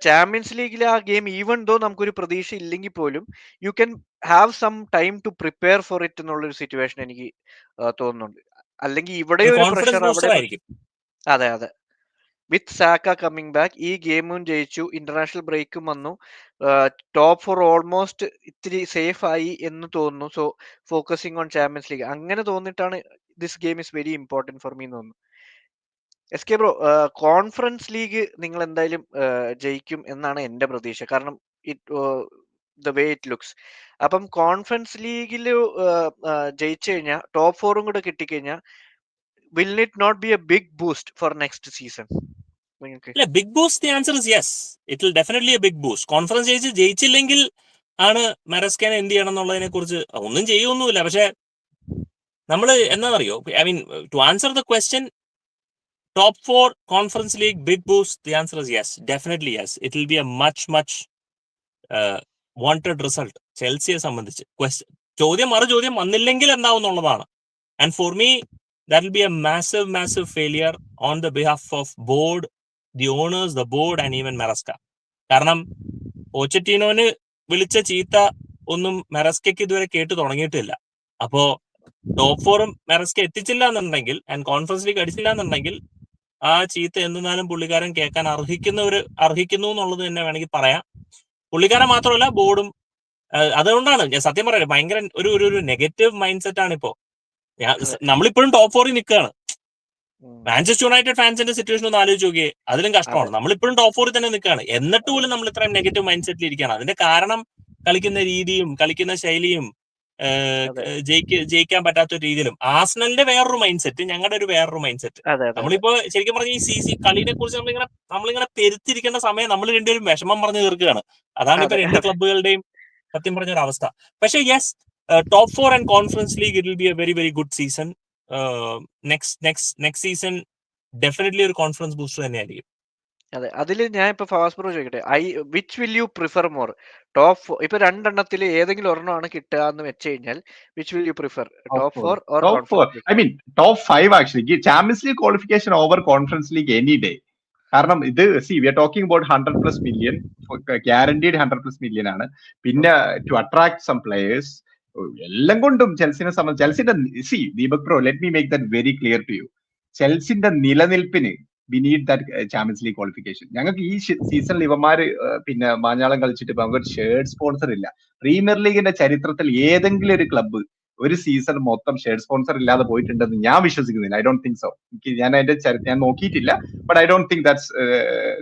champions ലീഗിലെ ആ ഗെയിം ഈവൻ ദോ നമുക്കൊരു പ്രതീക്ഷ ഇല്ലെങ്കിൽ പോലും you can have some time to prepare for it എന്നുള്ളൊരു സിറ്റുവേഷൻ എനിക്ക് തോന്നുന്നുണ്ട്. അല്ലെങ്കിൽ ഇവിടെ ഒരു പ്രഷർ അവിടെ. അതെ, വിത്ത് സാക്ക കമ്മിങ് ബാക്ക് ഈ ഗെയിമും ജയിച്ചു, ഇന്റർനാഷണൽ ബ്രേക്കും വന്നു, ടോപ്പ് 4 ഓൾമോസ്റ്റ് ഇത്തിരി സേഫ് ആയി എന്ന് തോന്നുന്നു. So focusing on Champions League അങ്ങനെ തോന്നിയിട്ടാണ് this game is very important for me എന്ന് തോന്നുന്നു. എസ്കെ ബ്രോ, കോൺഫറൻസ് ലീഗ് നിങ്ങൾ എന്തായാലും ജയിക്കും എന്നാണ് എന്റെ പ്രതീക്ഷ. കാരണം ദ വേ ഇറ്റ് ലുക്സ്. അപ്പം കോൺഫറൻസ് ലീഗിൽ ജയിച്ചു കഴിഞ്ഞാൽ ടോപ്പ് 4ഉം കൂടെ കിട്ടിക്കഴിഞ്ഞാൽ will it not be a big boost for next season? Big boost, the answer is yes. It will definitely a big boost. Conference ജയിച്ചില്ലെങ്കിൽ ആണ് മെറസ്കേനെ എന്ത് ചെയ്യണം എന്നുള്ളതിനെ കുറിച്ച് ഒന്നും ചെയ്യൊന്നുമില്ല. പക്ഷെ നമ്മൾ എന്താ അറിയോ, I mean to answer the question, top 4 conference league big boost, the answer is yes, definitely yes. It will be a much wanted result ചെൽസിയെ സംബന്ധിച്ച്. ചോദ്യം വന്നില്ലെങ്കിൽ എന്താവും എന്നുള്ളതാണ്. And for me that will be a massive failure on the behalf of board, the owners, the board and even Maresca. കാരണം പോച്ചറ്റീനോന് വിളിച്ച ചീത്ത ഒന്നും മെറസ്കയ്ക്ക് ഇതുവരെ കേട്ട് തുടങ്ങിയിട്ടില്ല. അപ്പോ ടോപ്പ് 4ഉം മെറസ്ക എത്തിച്ചില്ല എന്നുണ്ടെങ്കിൽ ആൻഡ് കോൺഫറൻസ് ലീഗ് അടിച്ചില്ല എന്നുണ്ടെങ്കിൽ ആ ചീത്ത എന്തെന്നാലും പുള്ളിക്കാരൻ കേൾക്കാൻ അർഹിക്കുന്നു എന്നുള്ളത് തന്നെ വേണമെങ്കിൽ പറയാം. പുള്ളിക്കാരൻ മാത്രമല്ല ബോർഡും. അതുകൊണ്ടാണ് ഞാൻ സത്യം പറയാം, ഭയങ്കര ഒരു നെഗറ്റീവ് മൈൻഡ് സെറ്റ് ആണ് ഇപ്പോ. നമ്മളിപ്പോഴും ടോപ്പ് 4ൽ നിൽക്കുകയാണ്. മാഞ്ചസ്റ്റർ യുണൈറ്റഡ് ഫാൻസിന്റെ സിറ്റുവേഷൻ ഒന്ന് ആലോചിച്ച് നോക്കിയേ, അതിലും കഷ്ടമാണ്. നമ്മളിപ്പോഴും ടോപ്പ് 4 തന്നെ നിൽക്കുകയാണ്, എന്നിട്ട് പോലും നമ്മൾ ഇത്രയും നെഗറ്റീവ് മൈൻഡ് സെറ്റിൽ ഇരിക്കുകയാണ്. അതിന്റെ കാരണം കളിക്കുന്ന രീതിയും കളിക്കുന്ന ശൈലിയും ജയിക്കാൻ പറ്റാത്ത രീതിയിലും. ആർസണലിന്റെ വേറൊരു മൈൻഡ് സെറ്റ്, ഞങ്ങളുടെ ഒരു വേറൊരു മൈൻഡ് സെറ്റ്. നമ്മളിപ്പോ ശരിക്കും പറഞ്ഞ ഈ കളിയെ കുറിച്ച് നമ്മളിങ്ങനെ പെരുത്തിരിക്കേണ്ട സമയം നമ്മൾ രണ്ടുപേരും വിഷമം പറഞ്ഞു തീർക്കുകയാണ്. അതാണ് ഇപ്പൊ രണ്ട് ക്ലബ്ബുകളുടെയും സത്യം പറഞ്ഞ ഒരു അവസ്ഥ. പക്ഷെ yes, top 4 and conference league it will be A very very good season. Next season definitely ഒരു കോൺഫറൻസ് ബൂസ്റ്റർ തന്നെയായിരിക്കും. അതെ, അതിൽ ഞാൻ ഇപ്പൊ ഫാസ്റ്റ് പ്രോ ചോദിക്കട്ടെ, which will you prefer more? Top ഇപ്പൊ രണ്ടെണ്ണത്തിൽ ഏതെങ്കിലും ഒരെണ്ണമാണ് കിട്ടുക എന്ന് വെച്ച് കഴിഞ്ഞാൽ which will you prefer, top 4 or conference league? I mean top 5 actually. Champions league qualification over conference league any day. കാരണം ഇത് V are talking about 100+ million, guaranteed 100+ million ആണ്. പിന്നെ ടു അട്രാക്ട് സം പ്ലേയേഴ്സ്, എല്ലാം കൊണ്ടും ചെൽസിനെ സംബന്ധിച്ച്, ചെൽസിന്റെ Deepak bro, let me make that very clear to you. ചെൽസിന്റെ നിലനിൽപ്പിന് we need that Champions league qualification. ഞങ്ങൾക്ക് ഈ സീസണിൽ ഇവന്മാര് പിന്നെ മാഞ്ഞാളം കളിച്ചിട്ട് നമുക്ക് ഷേർട്ട് സ്പോൺസർ ഇല്ല. പ്രീമിയർ ലീഗിന്റെ ചരിത്രത്തിൽ ഏതെങ്കിലും ഒരു ക്ലബ്ബ് ഒരു സീസൺ മൊത്തം ഷെയർ സ്പോൺസർ ഇല്ലാതെ പോയിട്ടുണ്ടെന്ന് ഞാൻ വിശ്വസിക്കുന്നില്ല. I don't think so. ഞാൻ അതിന്റെ ഞാൻ നോക്കിയിട്ടില്ല, but I don't think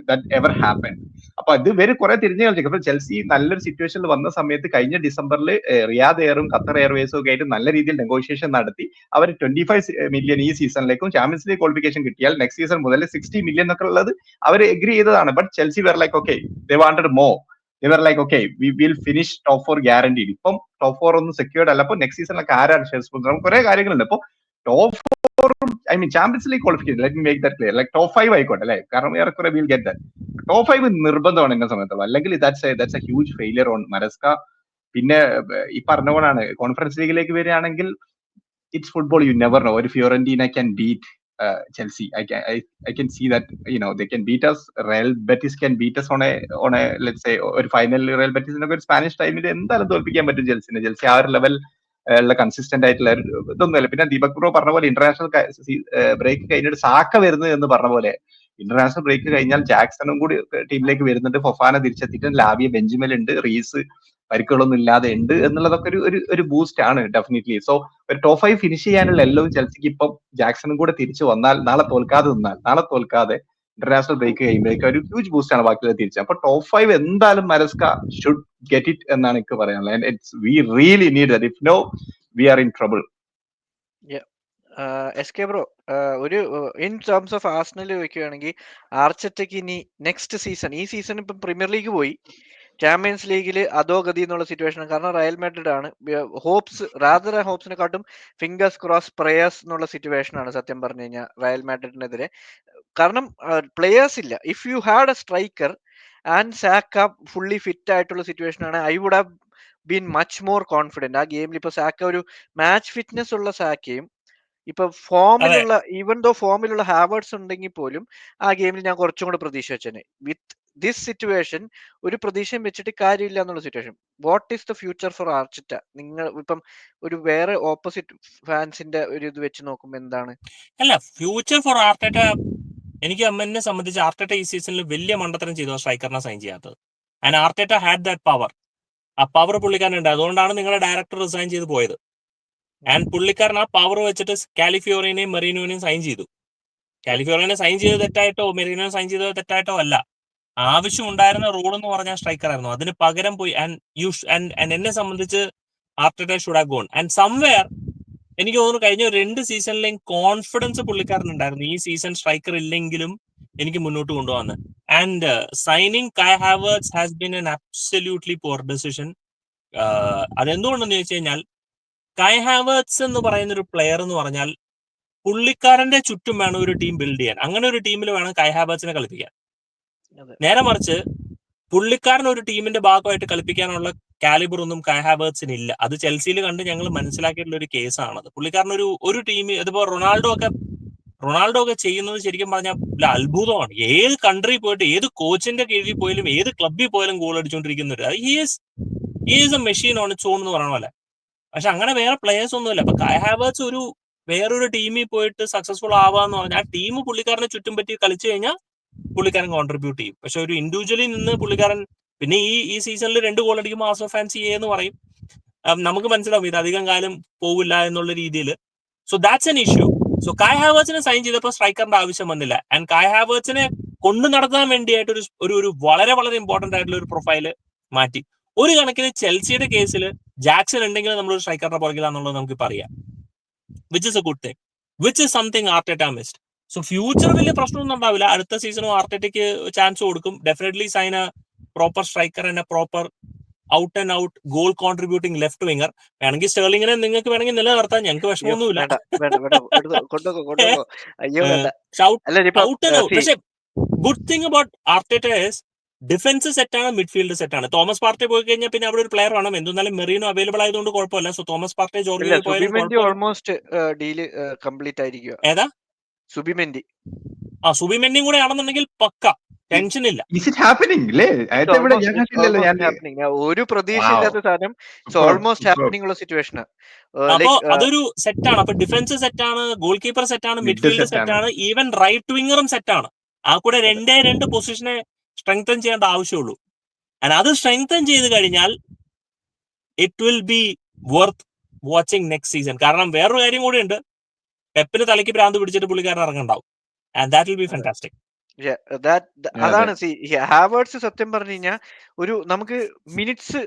that ever happen. അപ്പൊ ഇത് ഇവര് കുറെ തിരിഞ്ഞു കളിച്ചു. അപ്പൊ ചെൽസി നല്ലൊരു സിറ്റുവേഷനിൽ വന്ന സമയത്ത് കഴിഞ്ഞ ഡിസംബറിൽ റിയാദ് എയറും ഖത്തർ എയർവേസും ഒക്കെ ആയിട്ട് നല്ല രീതിയിൽ നെഗോഷിയേഷൻ നടത്തി അവർ 25 million ഈ സീസണിലേക്കും ചാമ്പ്യൻസ് ലീഗ് ക്വാളിഫിക്കേഷൻ കിട്ടിയാൽ നെക്സ്റ്റ് സീസൺ മുതൽ 60 million ഒക്കെ ഉള്ളത് അവർ എഗ്രി ചെയ്തതാണ്. But Chelsea were like okay, they wanted more. They were like, okay, we will finish top 4 guaranteed. ഇപ്പം ടോപ്പ് 4 ഒന്നും സെക്യൂർഡ് അല്ല. അപ്പൊ നെക്സ്റ്റ് സീസണിലൊക്കെ ആരാണ് ഷെയർ സ്പോൺസർ? നമുക്ക് കുറെ കാര്യങ്ങളുണ്ട്. ഇപ്പൊ top 4, I mean champions league qualification, let me make that clear, like top 5 ആയിക്കോട്ടെ അല്ലെ, കാരണം ഏറെക്കുറെ വിൽ ഗെറ്റ് ദാറ്റ്. ടോപ്പ് 5 നിർബന്ധമാണ് എന്നെ സമയത്തുള്ളത്, അല്ലെങ്കിൽ that's a huge failure on Maresca. പിന്നെ ഈ പറഞ്ഞ പോലാണ് കോൺഫറൻസ് ലീഗിലേക്ക് വരികയാണെങ്കിൽ it's football, you never know. ഒരു Fiorentina can beat Chelsea. I can see that, they can beat us. Real Betis can beat us on a let's say ഒരു ഫൈനൽ. Real Betis ഒരു സ്പാനിഷ് ടൈമിൽ എന്തായാലും തോൽപ്പിക്കാൻ പറ്റും ചെൽസിനെ. ചെൽസി ആ ഒരു ലെവൽ ഉള്ള കൺസിസ്റ്റന്റ് ആയിട്ടുള്ള ഇതൊന്നുമല്ല. പിന്നെ ദീപക് ബ്രോ പറഞ്ഞ പോലെ ഇന്റർനാഷണൽ ബ്രേക്ക് കഴിഞ്ഞിട്ട് സാക്ക വരുന്നത് എന്ന് പറഞ്ഞ പോലെ ഇന്റർനാഷണൽ ബ്രേക്ക് കഴിഞ്ഞാൽ ജാക്സണും കൂടി ടീമിലേക്ക് വരുന്നുണ്ട്. ഫൊഫാന തിരിച്ചെത്തിയിട്ട് ലാവിയ ബെഞ്ചിമൽ ഉണ്ട്, റീസ് പരിക്കുകളൊന്നും ഇല്ലാതെ ഉണ്ട് എന്നുള്ളതൊക്കെ ഒരു ബൂസ്റ്റ് ആണ് ഡെഫിനറ്റ്ലി. സോ ഒരു ടോപ്പ് 5 ഫിനിഷ് ചെയ്യാനുള്ള എല്ലാം ചെൽസിക്ക് ഇപ്പം ജാക്സണും കൂടെ തിരിച്ചു വന്നാൽ, നാളെ തോൽക്കാതെ ഇന്റർനാഷണൽ ബ്രേക്ക് കഴിയുമ്പോഴേക്കും ഒരു ഹ്യൂജ് ബൂസ്റ്റ് ആണ് ബാക്കിയുള്ള തിരിച്ചു. അപ്പൊ ടോപ്പ് 5 എന്തായാലും മരസ്ക ഷുഡ് ഗെറ്റ് ഇറ്റ് എന്നാണ് എനിക്ക് പറയാനുള്ളത്. We really need that. If no, we are in trouble. SK bro, ഒരു ഇൻ ടേംസ് ഓഫ് ആർസണൽ ചോദിക്കുകയാണെങ്കിൽ ആർട്ടറ്റയ്ക്ക് ഇനി നെക്സ്റ്റ് സീസൺ, ഈ സീസൺ ഇപ്പം പ്രീമിയർ ലീഗ് പോയി, ചാമ്പ്യൻസ് ലീഗിൽ അധോഗതി എന്നുള്ള സിറ്റുവേഷൻ. കാരണം റയൽ മാഡ്രിഡ് ആണ്. ഹോപ്സിനെക്കാട്ടും ഫിംഗേഴ്സ് ക്രോസ് പ്രേയേഴ്സ് എന്നുള്ള സിറ്റുവേഷൻ ആണ് സത്യം പറഞ്ഞു കഴിഞ്ഞാൽ റയൽ മാഡ്രിഡിനെതിരെ. കാരണം പ്ലേയേഴ്സ് ഇല്ല. If you had a striker and Saka fully fit ആയിട്ടുള്ള സിറ്റുവേഷൻ ആണ്, I would have been much more confident. ആ ഗെയിമിൽ ഇപ്പൊ സാക്ക ഒരു മാച്ച് ഫിറ്റ്നസ് ഉള്ള സാക്കയും ഇപ്പൊ ഫോമിലുള്ള, ഈവൻ ദോ ഫോമിലുള്ള ഹാവേർട്സ് ഉണ്ടെങ്കിൽ പോലും ആ ഗെയിമിൽ ഞാൻ കുറച്ചും കൂടെ പ്രതീക്ഷ വെച്ചേനെ. വിത്ത് ദിസ് സിറ്റുവേഷൻ ഒരു പ്രതീക്ഷയും വെച്ചിട്ട് കാര്യമില്ല എന്നുള്ള situation. What is the future four Arteta? നിങ്ങൾ ഇപ്പം ഒരു വേറെ ഓപ്പോസിറ്റ് ഫാൻസിന്റെ ഒരു ഇത് വെച്ച് നോക്കുമ്പോൾ എന്താണ്? അല്ല, ഫ്യൂച്ചർ ഫോർ ആർട്ടറ്റ, എനിക്ക് എന്നെ സംബന്ധിച്ച് ആർട്ടറ്റ ഈ സീസണിൽ വലിയ മണ്ടത്തരം ചെയ്തു സ്ട്രൈക്കറിനെ സൈൻ ചെയ്യാത്തത്. And Arteta had that power. ആ പവർ പുള്ളിക്കാരനുണ്ട്. അതുകൊണ്ടാണ് നിങ്ങളുടെ ഡയറക്ടർ റിസൈൻ ചെയ്ത് പോയത്. ആൻഡ് പുള്ളിക്കാരൻ ആ പവർ വെച്ചിട്ട് കാലിഫിയോറിനെയും മെറീനോനെയും സൈൻ ചെയ്തു. കാലിഫിയോറിനെ സൈൻ ചെയ്ത് തെറ്റായിട്ടോ മെറീനോ സൈൻ ചെയ്തത് തെറ്റായിട്ടോ അല്ല. ആവശ്യം ഉണ്ടായിരുന്ന റോൾ എന്ന് പറഞ്ഞാൽ സ്ട്രൈക്കർ ആയിരുന്നു. അതിന് പകരം പോയി ആൻഡ് എന്നെ സംബന്ധിച്ച് Arteta should have gone. And somewhere എനിക്ക് തോന്നുന്നു കഴിഞ്ഞ 2 സീസണിലെയും കോൺഫിഡൻസ് പുള്ളിക്കാരനുണ്ടായിരുന്നു. ഈ സീസൺ സ്ട്രൈക്കർ ഇല്ലെങ്കിലും എനിക്ക് മുന്നോട്ട് കൊണ്ടുപോകാന്ന്. And signing Kai Havertz has been an absolutely poor decision. അതെന്തുകൊണ്ടെന്ന് ചോദിച്ചു കഴിഞ്ഞാൽ, കൈ ഹാവേർട്സ് എന്ന് പറയുന്ന ഒരു പ്ലെയർ എന്ന് പറഞ്ഞാൽ പുള്ളിക്കാരന്റെ ചുറ്റും വേണം ഒരു ടീം ബിൽഡ് ചെയ്യാൻ. അങ്ങനെ ഒരു ടീമിൽ വേണം കൈ ഹാവേർട്സിനെ കളിപ്പിക്കാൻ. നേരെ മറിച്ച് പുള്ളിക്കാരൻ ഒരു ടീമിന്റെ ഭാഗമായിട്ട് കളിപ്പിക്കാനുള്ള കാലിബർ ഒന്നും കൈ ഹാവേർട്സിന് ഇല്ല. അത് ചെൽസിയിൽ കണ്ട് ഞങ്ങൾ മനസ്സിലാക്കിയിട്ടുള്ള ഒരു കേസാണത്. പുള്ളിക്കാരൻ ഒരു ടീം, ഇതിപ്പോ റൊണാൾഡോ ഒക്കെ ചെയ്യുന്നത് ശരിക്കും പറഞ്ഞാൽ അത്ഭുതമാണ്. ഏത് കൺട്രി പോയിട്ട് ഏത് കോച്ചിന്റെ കീഴിൽ പോയാലും ഏത് ക്ലബ്ബിൽ പോയാലും ഗോൾ അടിച്ചുകൊണ്ടിരിക്കുന്നവര്. He is a machine on its own എന്ന് പറഞ്ഞ പോലെ. പക്ഷെ അങ്ങനെ വേറെ പ്ലേയേഴ്സ് ഒന്നുമില്ല. അപ്പൊ കൈ ഹാവേർട്സ് വേറൊരു ടീമിൽ പോയിട്ട് സക്സസ്ഫുൾ ആവാന്ന് പറഞ്ഞാൽ ആ ടീം പുള്ളിക്കാരനെ ചുറ്റും പറ്റി കളിച്ചു കഴിഞ്ഞാൽ പുള്ളിക്കാരൻ കോൺട്രിബ്യൂട്ട് ചെയ്യും. പക്ഷെ ഒരു ഇൻഡിവിജ്വലി നിന്ന് പുള്ളിക്കാരൻ പിന്നെ ഈ സീസണിൽ 2 ഗോൾ അടിക്കുമ്പോൾ ആർസണൽ ഫാൻസ് എന്ന് പറയും. നമുക്ക് മനസ്സിലാവും ഇത് അധികം കാലം പോവില്ല എന്നുള്ള രീതിയിൽ. So that's an issue. So കായ് ഹാവേർട്സിനെ സൈൻ ചെയ്തപ്പോൾ സ്ട്രൈക്കറിന്റെ ആവശ്യം വന്നില്ല. ആൻഡ് കായ് ഹാവേർട്സിനെ കൊണ്ടു നടത്താൻ വേണ്ടിയായിട്ട് ഒരു വളരെ വളരെ ഇമ്പോർട്ടന്റ് ആയിട്ടുള്ള ഒരു പ്രൊഫൈല് മാറ്റി. ഒരു കണക്കിന് ചെൽസിയുടെ കേസിൽ ജാക്സൺ ഉണ്ടെങ്കിൽ നമ്മളൊരു സ്ട്രൈക്കറിന്റെ പുറകിലാന്നുള്ളത് നമുക്ക് പറയാം, which is a good thing, which is something Arteta missed. So future വലിയ പ്രശ്നമൊന്നും ഉണ്ടാവില്ല. അടുത്ത സീസണും ആർട്ടേറ്റയ്ക്ക് ചാൻസ് കൊടുക്കും. Definitely sign a proper striker and a proper out and out goal contributing left winger. വേണമെങ്കിൽ സ്റ്റേർലിങ്ങിനെ നിങ്ങൾക്ക് വേണമെങ്കിൽ നിലനിർത്താൻ, ഞങ്ങൾക്ക് വിഷമമൊന്നുമില്ല. Out and out. പക്ഷെ good thing about Arteta is defence സെറ്റാണ്, മിഡ്ഫീൽഡ് സെറ്റാണ്. തോമസ് പാർട്ടി പോയി കഴിഞ്ഞാൽ പിന്നെ അവിടെ ഒരു പ്ലെയർ വേണം. എന്തെന്നാലും മെറീനോ അവൈലബിൾ ആയതുകൊണ്ട് കുഴപ്പമില്ല. സോ തോമസ് പാർട്ടി ജോർജിയോ പോയാലും ഓൾമോസ്റ്റ് ഡീല് കംപ്ലീറ്റ് ആയിരിക്കുക. ഏതാ സുബിമെൻഡി. സുബിമെൻഡിയും കൂടെ ആണെന്നുണ്ടെങ്കിൽ പക്ക ടെൻഷൻ ഇല്ല. ഒരു പ്രതീക്ഷയില്ലാത്ത സാധനം ഓൾമോസ്റ്റ് ഹാപ്പനിങ് ഉള്ള സിറ്റുവേഷനാണ്. അപ്പൊ അതൊരു സെറ്റാണ്. അപ്പൊ ഡിഫൻസ് സെറ്റാണ്, ഗോൾ കീപ്പർ സെറ്റാണ്, മിഡ്ഫീൽഡ് സെറ്റാണ്, ഈവൻ റൈറ്റ് വിംഗറും സെറ്റാണ്. ആ കൂടെ രണ്ട് പൊസിഷനെ സ്ട്രെങ്തൻ ചെയ്യേണ്ട ആവശ്യമുള്ളൂ. ആൻഡ് അത് സ്ട്രെങ്തൻ ചെയ്ത് കഴിഞ്ഞാൽ it will B worth watching next season. കാരണം വേറൊരു കാര്യം കൂടി ഉണ്ട്, പെപ്പിന് തലയ്ക്ക് ഭ്രാന്ത് പിടിച്ചിട്ട് പുള്ളിക്കാരൻ ഇറങ്ങണ്ടാവും. And that will be fantastic. അതാണ് ഹാവേർട്സ് സത്യം പറഞ്ഞു കഴിഞ്ഞാൽ നമുക്ക് മിനിറ്റ്സ്,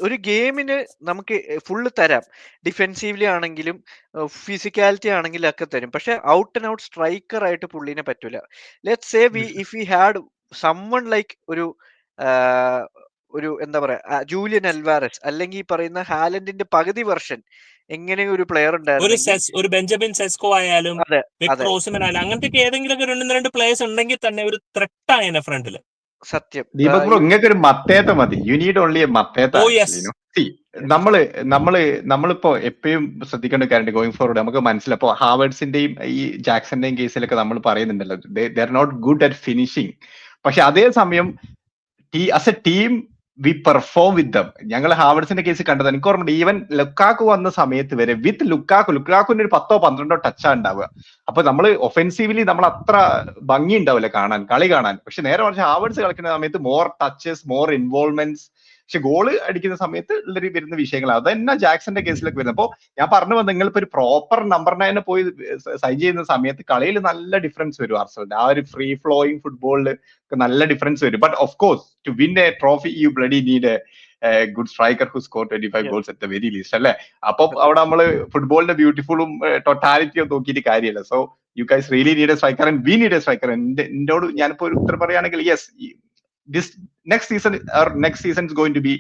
ഒരു ഗെയിമിന് നമുക്ക് ഫുള്ള് തരാം. ഡിഫെൻസീവ്ലി ആണെങ്കിലും ഫിസിക്കാലിറ്റി ആണെങ്കിലും ഒക്കെ തരും. പക്ഷെ ഔട്ട് ആൻഡ് ഔട്ട് സ്ട്രൈക്കർ ആയിട്ട് പുള്ളിനെ പറ്റൂല. Let's say if we had someone like ഒരു എന്താ പറയാ ജൂലിയൻ അൽവാരസ് അല്ലെങ്കിൽ പറയുന്ന ഹാലൻഡിന്റെ പകുതി വെർഷൻ, എങ്ങനെ ഒരു പ്ലെയർ ഉണ്ടായിരുന്നു, ഒരു ബെഞ്ചമിൻ സെസ്കോ ആയാലും ഓസിമൻ ആയാലും അങ്ങനത്തെ ഏതെങ്കിലും രണ്ട് പ്ലേയേഴ്സ് ഉണ്ടെങ്കിൽ തന്നെ ഒരു ത്രെട്ടാണ് ഫ്രണ്ടില്. സത്യം. ദീപക് ബ്രോ, ഇങ്ങനൊരു മത്തേത്ത മതി. You need only a Mateta. നമ്മളിപ്പോ എപ്പോഴും ശ്രദ്ധിക്കേണ്ട കാര്യം ഗോയിങ് ഫോർവേഡ് നമുക്ക് മനസ്സിലായി. ഇപ്പൊ ഹാവേർഡ്സിന്റെയും ഈ ജാക്സന്റെയും കേസിലൊക്കെ നമ്മൾ പറയുന്നുണ്ടല്ലോ, they are not good at finishing. പക്ഷെ അതേസമയം as a team we perform with them. ഞങ്ങൾ ഹാവേർഡ്സിന്റെ കേസ് കണ്ടത് എനിക്ക് ഓർമ്മയുണ്ട്. ഈവൻ ലുക്കാക്കു വന്ന സമയത്ത് വരെ വിത്ത് ലുക്കാക്കുവിന് ഒരു 10-12 ടച്ചാ ഉണ്ടാവുക. അപ്പൊ നമ്മൾ ഒഫെൻസീവ്ലി നമ്മൾ അത്ര ഭംഗി ഉണ്ടാവില്ല കളി കാണാൻ. പക്ഷെ നേരെ മറിച്ച് ഹാവേർഡ്സ് കളിക്കുന്ന സമയത്ത് മോർ ടച്ചസ്, മോർ ഇൻവോൾവ്മെന്റ്സ്. പക്ഷെ ഗോള് അടിക്കുന്ന സമയത്ത് വരുന്ന വിഷയങ്ങൾ അത് തന്നെ ജാക്സന്റെ കേസിലൊക്കെ വരുന്നത്. അപ്പൊ ഞാൻ പറഞ്ഞു വന്നത്, നിങ്ങളിപ്പോ ഒരു പ്രോപ്പർ നമ്പർ 9 പോയി സൈൻ ചെയ്യുന്ന സമയത്ത് കളിയിൽ നല്ല ഡിഫറൻസ് വരും. ആർസനലിന്റെ ആ ഒരു ഫ്രീ ഫ്ലോയിങ് ഫുട്ബോളിൽ നല്ല ഡിഫറൻസ് വരും. But of course to win a trophy you bloody need a good striker who score 25 goals at the very least, അല്ലേ? അപ്പൊ അവിടെ നമ്മള് ഫുട്ബോളിന്റെ ബ്യൂട്ടിഫുളും ടോട്ടാലിറ്റിയും നോക്കിയിട്ട് കാര്യമല്ല. So you guys really need a striker and we need a striker. എന്നോട് ഞാനിപ്പോ ഒരു ഉത്തരം പറയുകയാണെങ്കിൽ yes, this next season is going to be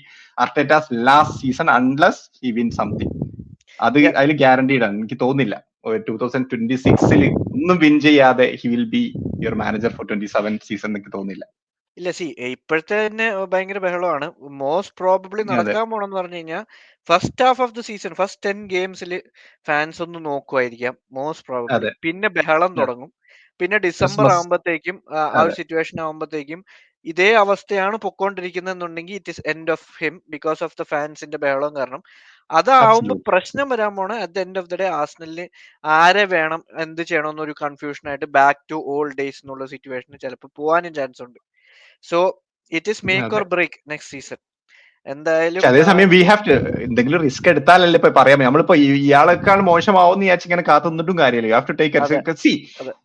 Arteta's last season unless he wins something. അത് അതിൽ ഗ്യാരണ്ടീഡ് ആണ്. എനിക്ക് തോന്നുന്നില്ല 2026 ഒന്നും വിൻ ചെയ്യാതെ he will be your manager for 27 season എനിക്ക് തോന്നുന്നില്ല. ഇല്ല, ഇപ്പോഴത്തെ തന്നെ ഭയങ്കര ബഹളമാണ്. മോസ്റ്റ് പ്രോബബ്ലി നടക്കാൻ പോണെന്ന് പറഞ്ഞു കഴിഞ്ഞാൽ first half of the season, first 10 ഗെയിംസിൽ ഫാൻസ് ഒന്ന് നോക്കുമായിരിക്കാം മോസ്റ്റ് പ്രോബബ്ലി. പിന്നെ ബഹളം തുടങ്ങും. പിന്നെ ഡിസംബർ ആകുമ്പോഴത്തേക്കും ആ ഒരു സിറ്റുവേഷൻ ആകുമ്പോഴത്തേക്കും ഇതേ അവസ്ഥയാണ് പൊക്കോണ്ടിരിക്കുന്നുണ്ടെങ്കിൽ it is end of him because of the ഫാൻസിന്റെ ബഹളം കാരണം. അതാവുമ്പോ പ്രശ്നം വരാൻ പോണ at the end of the day ആർസണലിന് ആരെ വേണം, എന്ത് ചെയ്യണം എന്നൊരു കൺഫ്യൂഷൻ ആയിട്ട് ബാക്ക് ടു ഓൾഡ് ഡേയ്സ് എന്നുള്ള സിറ്റുവേഷന് ചിലപ്പോൾ പോവാനും ചാൻസ് ഉണ്ട്. So it is make or break next season എന്തായാലും. അതേസമയം വി ഹാവ് ടു എന്തെങ്കിലും റിസ്ക് എടുത്താലല്ലേ ഇപ്പൊ പറയാം. നമ്മളിപ്പോ ഇയാളെക്കാൾ മോശമാവുന്ന വിചാരിച്ച് ഇങ്ങനെ കാത്തുനിന്നിട്ടും കാര്യമില്ല. You have to take see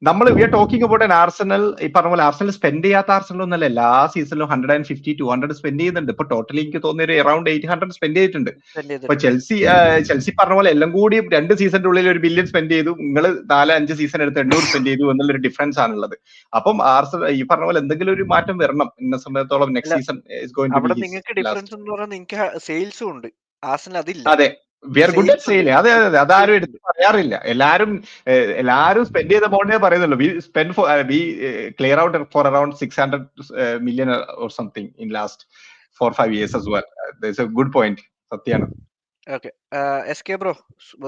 നമ്മൾ we are talking about an Arsenal. ഈ പറഞ്ഞ പോലെ ആർസണൽ സ്പെൻഡ് ചെയ്യാത്ത ആർസണൽ ഒന്നല്ല. എല്ലാ സീസണിലും 150-200 സ്പെൻഡ് ചെയ്യുന്നുണ്ട്. ഇപ്പൊ ടോട്ടലി എനിക്ക് തോന്നിയ അറൌണ്ട് 800 സ്പെൻഡ് ചെയ്തിട്ടുണ്ട്. ഇപ്പൊ ചെൽസി പറഞ്ഞ പോലെ എല്ലാം കൂടി 2 സീസണിന്റെ ഉള്ളിൽ 1 ബില്യൺ സ്പെൻഡ് ചെയ്തു. നിങ്ങൾ 4-5 സീസൺ എടുത്ത് 800 സ്പെൻഡ് ചെയ്തു എന്നുള്ളൊരു ഡിഫറൻസ് ആണുള്ളത്. അപ്പം ആർസണൽ ഈ പറഞ്ഞ പോലെ എന്തെങ്കിലും ഒരു മാറ്റം വരണം. ഇന്ന സമയത്തോളം next season is going to be നിങ്ങൾക്ക് ഡിഫറൻസ് എന്ന് പറഞ്ഞാൽ നിങ്ങൾക്ക് സെയിൽസും ഉണ്ട്. ആർസണൽ അതില്ല. അതെ, we are good at sale. അതെ, അതാരും എടുത്ത് പറയാറില്ല. എല്ലാരും സ്പെൻഡ് ചെയ്ത എമൗണ്ടേ പറയുന്നുള്ളൂ. We clear out for around 600 million or something in last 4-5 years as well. That's a good point. സത്യമാണ്. ഓക്കെ, എസ്കെ ബ്രോ,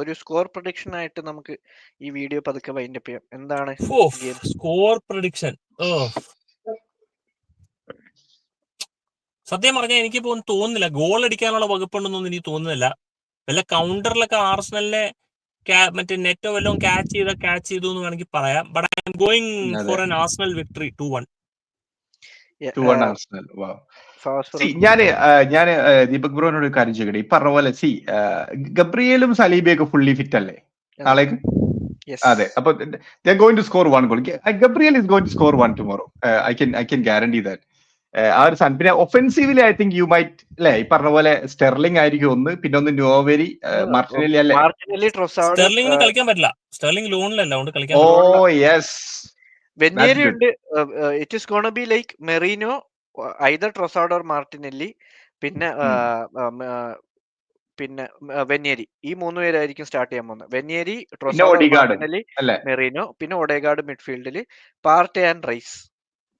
ഒരു സ്കോർ പ്രഡിക്ഷൻ ആയിട്ട് നമുക്ക് ഈ വീഡിയോ പതുക്കെ വൈൻഡ് അപ്പ് ചെയ്യാം. എന്താണ് സ്കോർ പ്രഡിക്ഷൻ? സത്യം പറഞ്ഞാൽ എനിക്കിപ്പോ തോന്നുന്നില്ല ഗോൾ അടിക്കാനുള്ള വകുപ്പുണ്ടെന്നൊന്നും എനിക്ക് തോന്നുന്നില്ല. വല്ല കൗണ്ടറിലൊക്കെ ആർസണലിനെ മറ്റേ നെറ്റോ വല്ലതും ക്യാച്ച് ചെയ്തു എന്ന് വേണമെങ്കിൽ പറയാം. But I am going for an Arsenal victory 2-1. Arsenal. ഞാൻ ദീപക് ബ്രോനോട് ഒരു കാര്യം ചോദിക്കട്ടെ. ഈ പറഞ്ഞ പോലെ ഗബ്രിയേലും സലീബയൊക്കെ ഫുള്ളി ഫിറ്റ് അല്ലേ നാളേക്ക്? Yes. അതെ, അപ്പൊ going to score 1 goal. Gabriel is going to score 1 tomorrow. I can guarantee that. ആ ഒരു സാധനം. പിന്നെ offensively I think you might അല്ലെ, ഈ പറഞ്ഞ പോലെ സ്റ്റെർലിംഗ് ആയിരിക്കും ഒന്ന്, പിന്നെ ഒന്ന് നോവരി, മാർട്ടിനെല്ലി അല്ലേ. മാർട്ടിനെല്ലി, ട്രൊസാർഡ്, സ്റ്റെർലിംഗിന് കളിക്കാൻ പറ്റില്ല. സ്റ്റെർലിംഗ് ലോണിലല്ല, അതുകൊണ്ട് കളിക്കാൻ ഓ പറ്റില്ല. യെസ്, വെന്യേരി ഉണ്ട്. It is gonna be like Merino, either Trossard or Martinelli, പിന്നെ പിന്നെ വെന്യേരി. ഈ 3 പേരായിരിക്കും സ്റ്റാർട്ട് ചെയ്യാൻ പോകുന്നത്. വെന്യേരി, പിന്നെ ട്രൊസാർഡ്, ഒഡിഗാർഡ് മാർട്ടിനെല്ലി, അല്ലെ. മെറീനോ, പിന്നെ ഒഡേഗാർഡ് മിഡ്ഫീൽഡിൽ, പാർട്ടി ആൻഡ് റൈസ്.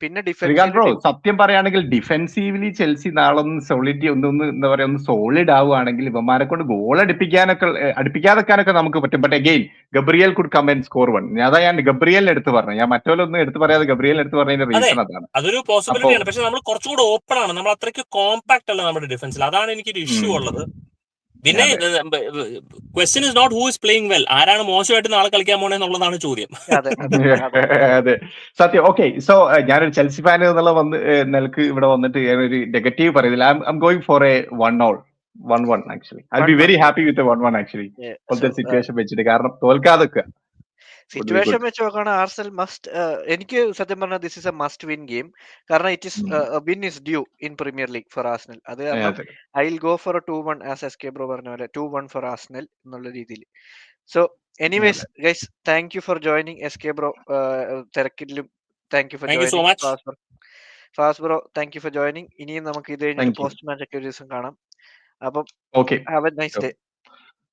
പിന്നെ ശ്രീകാന്ത് ബ്രോ, ഡിഫൻസിൽ സത്യം പറയുകയാണെങ്കിൽ ഡിഫെൻസീവ്ലി ചെൽസി നാളെ ഒന്ന് സോളിറ്റി ഒന്ന് എന്താ പറയാ ഒന്ന് സോളിഡ് ആവുകയാണെങ്കിൽ ഇവന്മാരെ കൊണ്ട് ഗോൾ അടുപ്പിക്കാതെക്കാനൊക്കെ നമുക്ക് പറ്റും. But again Gabriel could come and score 1. അതാ ഞാൻ ഗബ്രിയലിനെ എടുത്ത് പറഞ്ഞു. ഞാൻ മറ്റൊന്നും എടുത്ത് പറയാതെ ഗബ്രിയലിനെ എടുത്ത് പറഞ്ഞതിന്റെ അതെ, റീസൺ അതാണ്. അതൊരു പോസിബിലിറ്റിയാണ്. പക്ഷെ നമ്മൾ കുറച്ചുകൂടെ ഓപ്പൺ ആണ്, നമ്മൾ അത്രയ്ക്ക് കോമ്പാക്ട് അല്ല നമ്മുടെ ഡിഫൻസിൽ. അതാണ് എനിക്കൊരു ഇഷ്യൂ ഉള്ളത്. പിന്നെ question is not who is playing well, ആരാണ് മോശമായിട്ട് നാളെ കളിക്കാൻ പോണേ എന്നുള്ളതാണ് ചോദ്യം. അതെ സത്യം. ഓക്കെ, സോ ഞാനൊരു ചെൽസി ഫാൻ എന്നുള്ള നിലക്ക് ഇവിടെ വന്നിട്ട് ഒരു നെഗറ്റീവ് പറയുന്നില്ല. I am going for a 1-1 actually. I be very happy with 1-1 actually, ഇപ്പോഴത്തെ സിറ്റുവേഷൻ വെച്ചിട്ട്. കാരണം തോൽക്കാതൊക്കെ സിറ്റുവേഷൻ വെച്ച് നോക്കുകയാണ് ആർസണൽ മസ്റ്റ്. എനിക്ക് സത്യം പറഞ്ഞാൽ this is a must win game. കാരണം it is win is due in premier League for Arsenal. അത് കാരണം I will go for 2-1 as SK bro പറഞ്ഞ പോലെ 2-1 ഫോർ ആർസണൽ എന്നുള്ള രീതിയിൽ. So anyways guys, thank you for joining. SK bro തിരക്കിലും thank you for joining. Fast bro thank you for joining. ഇനിയും നമുക്ക് ഇത് കഴിഞ്ഞിട്ട് പോസ്റ്റ് മാച്ച് ഒക്കെ ഒരു ദിവസം കാണാം. അപ്പം have a nice day.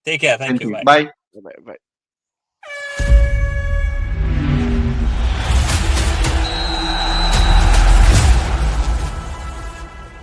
Take care. Thank you. Bye. By.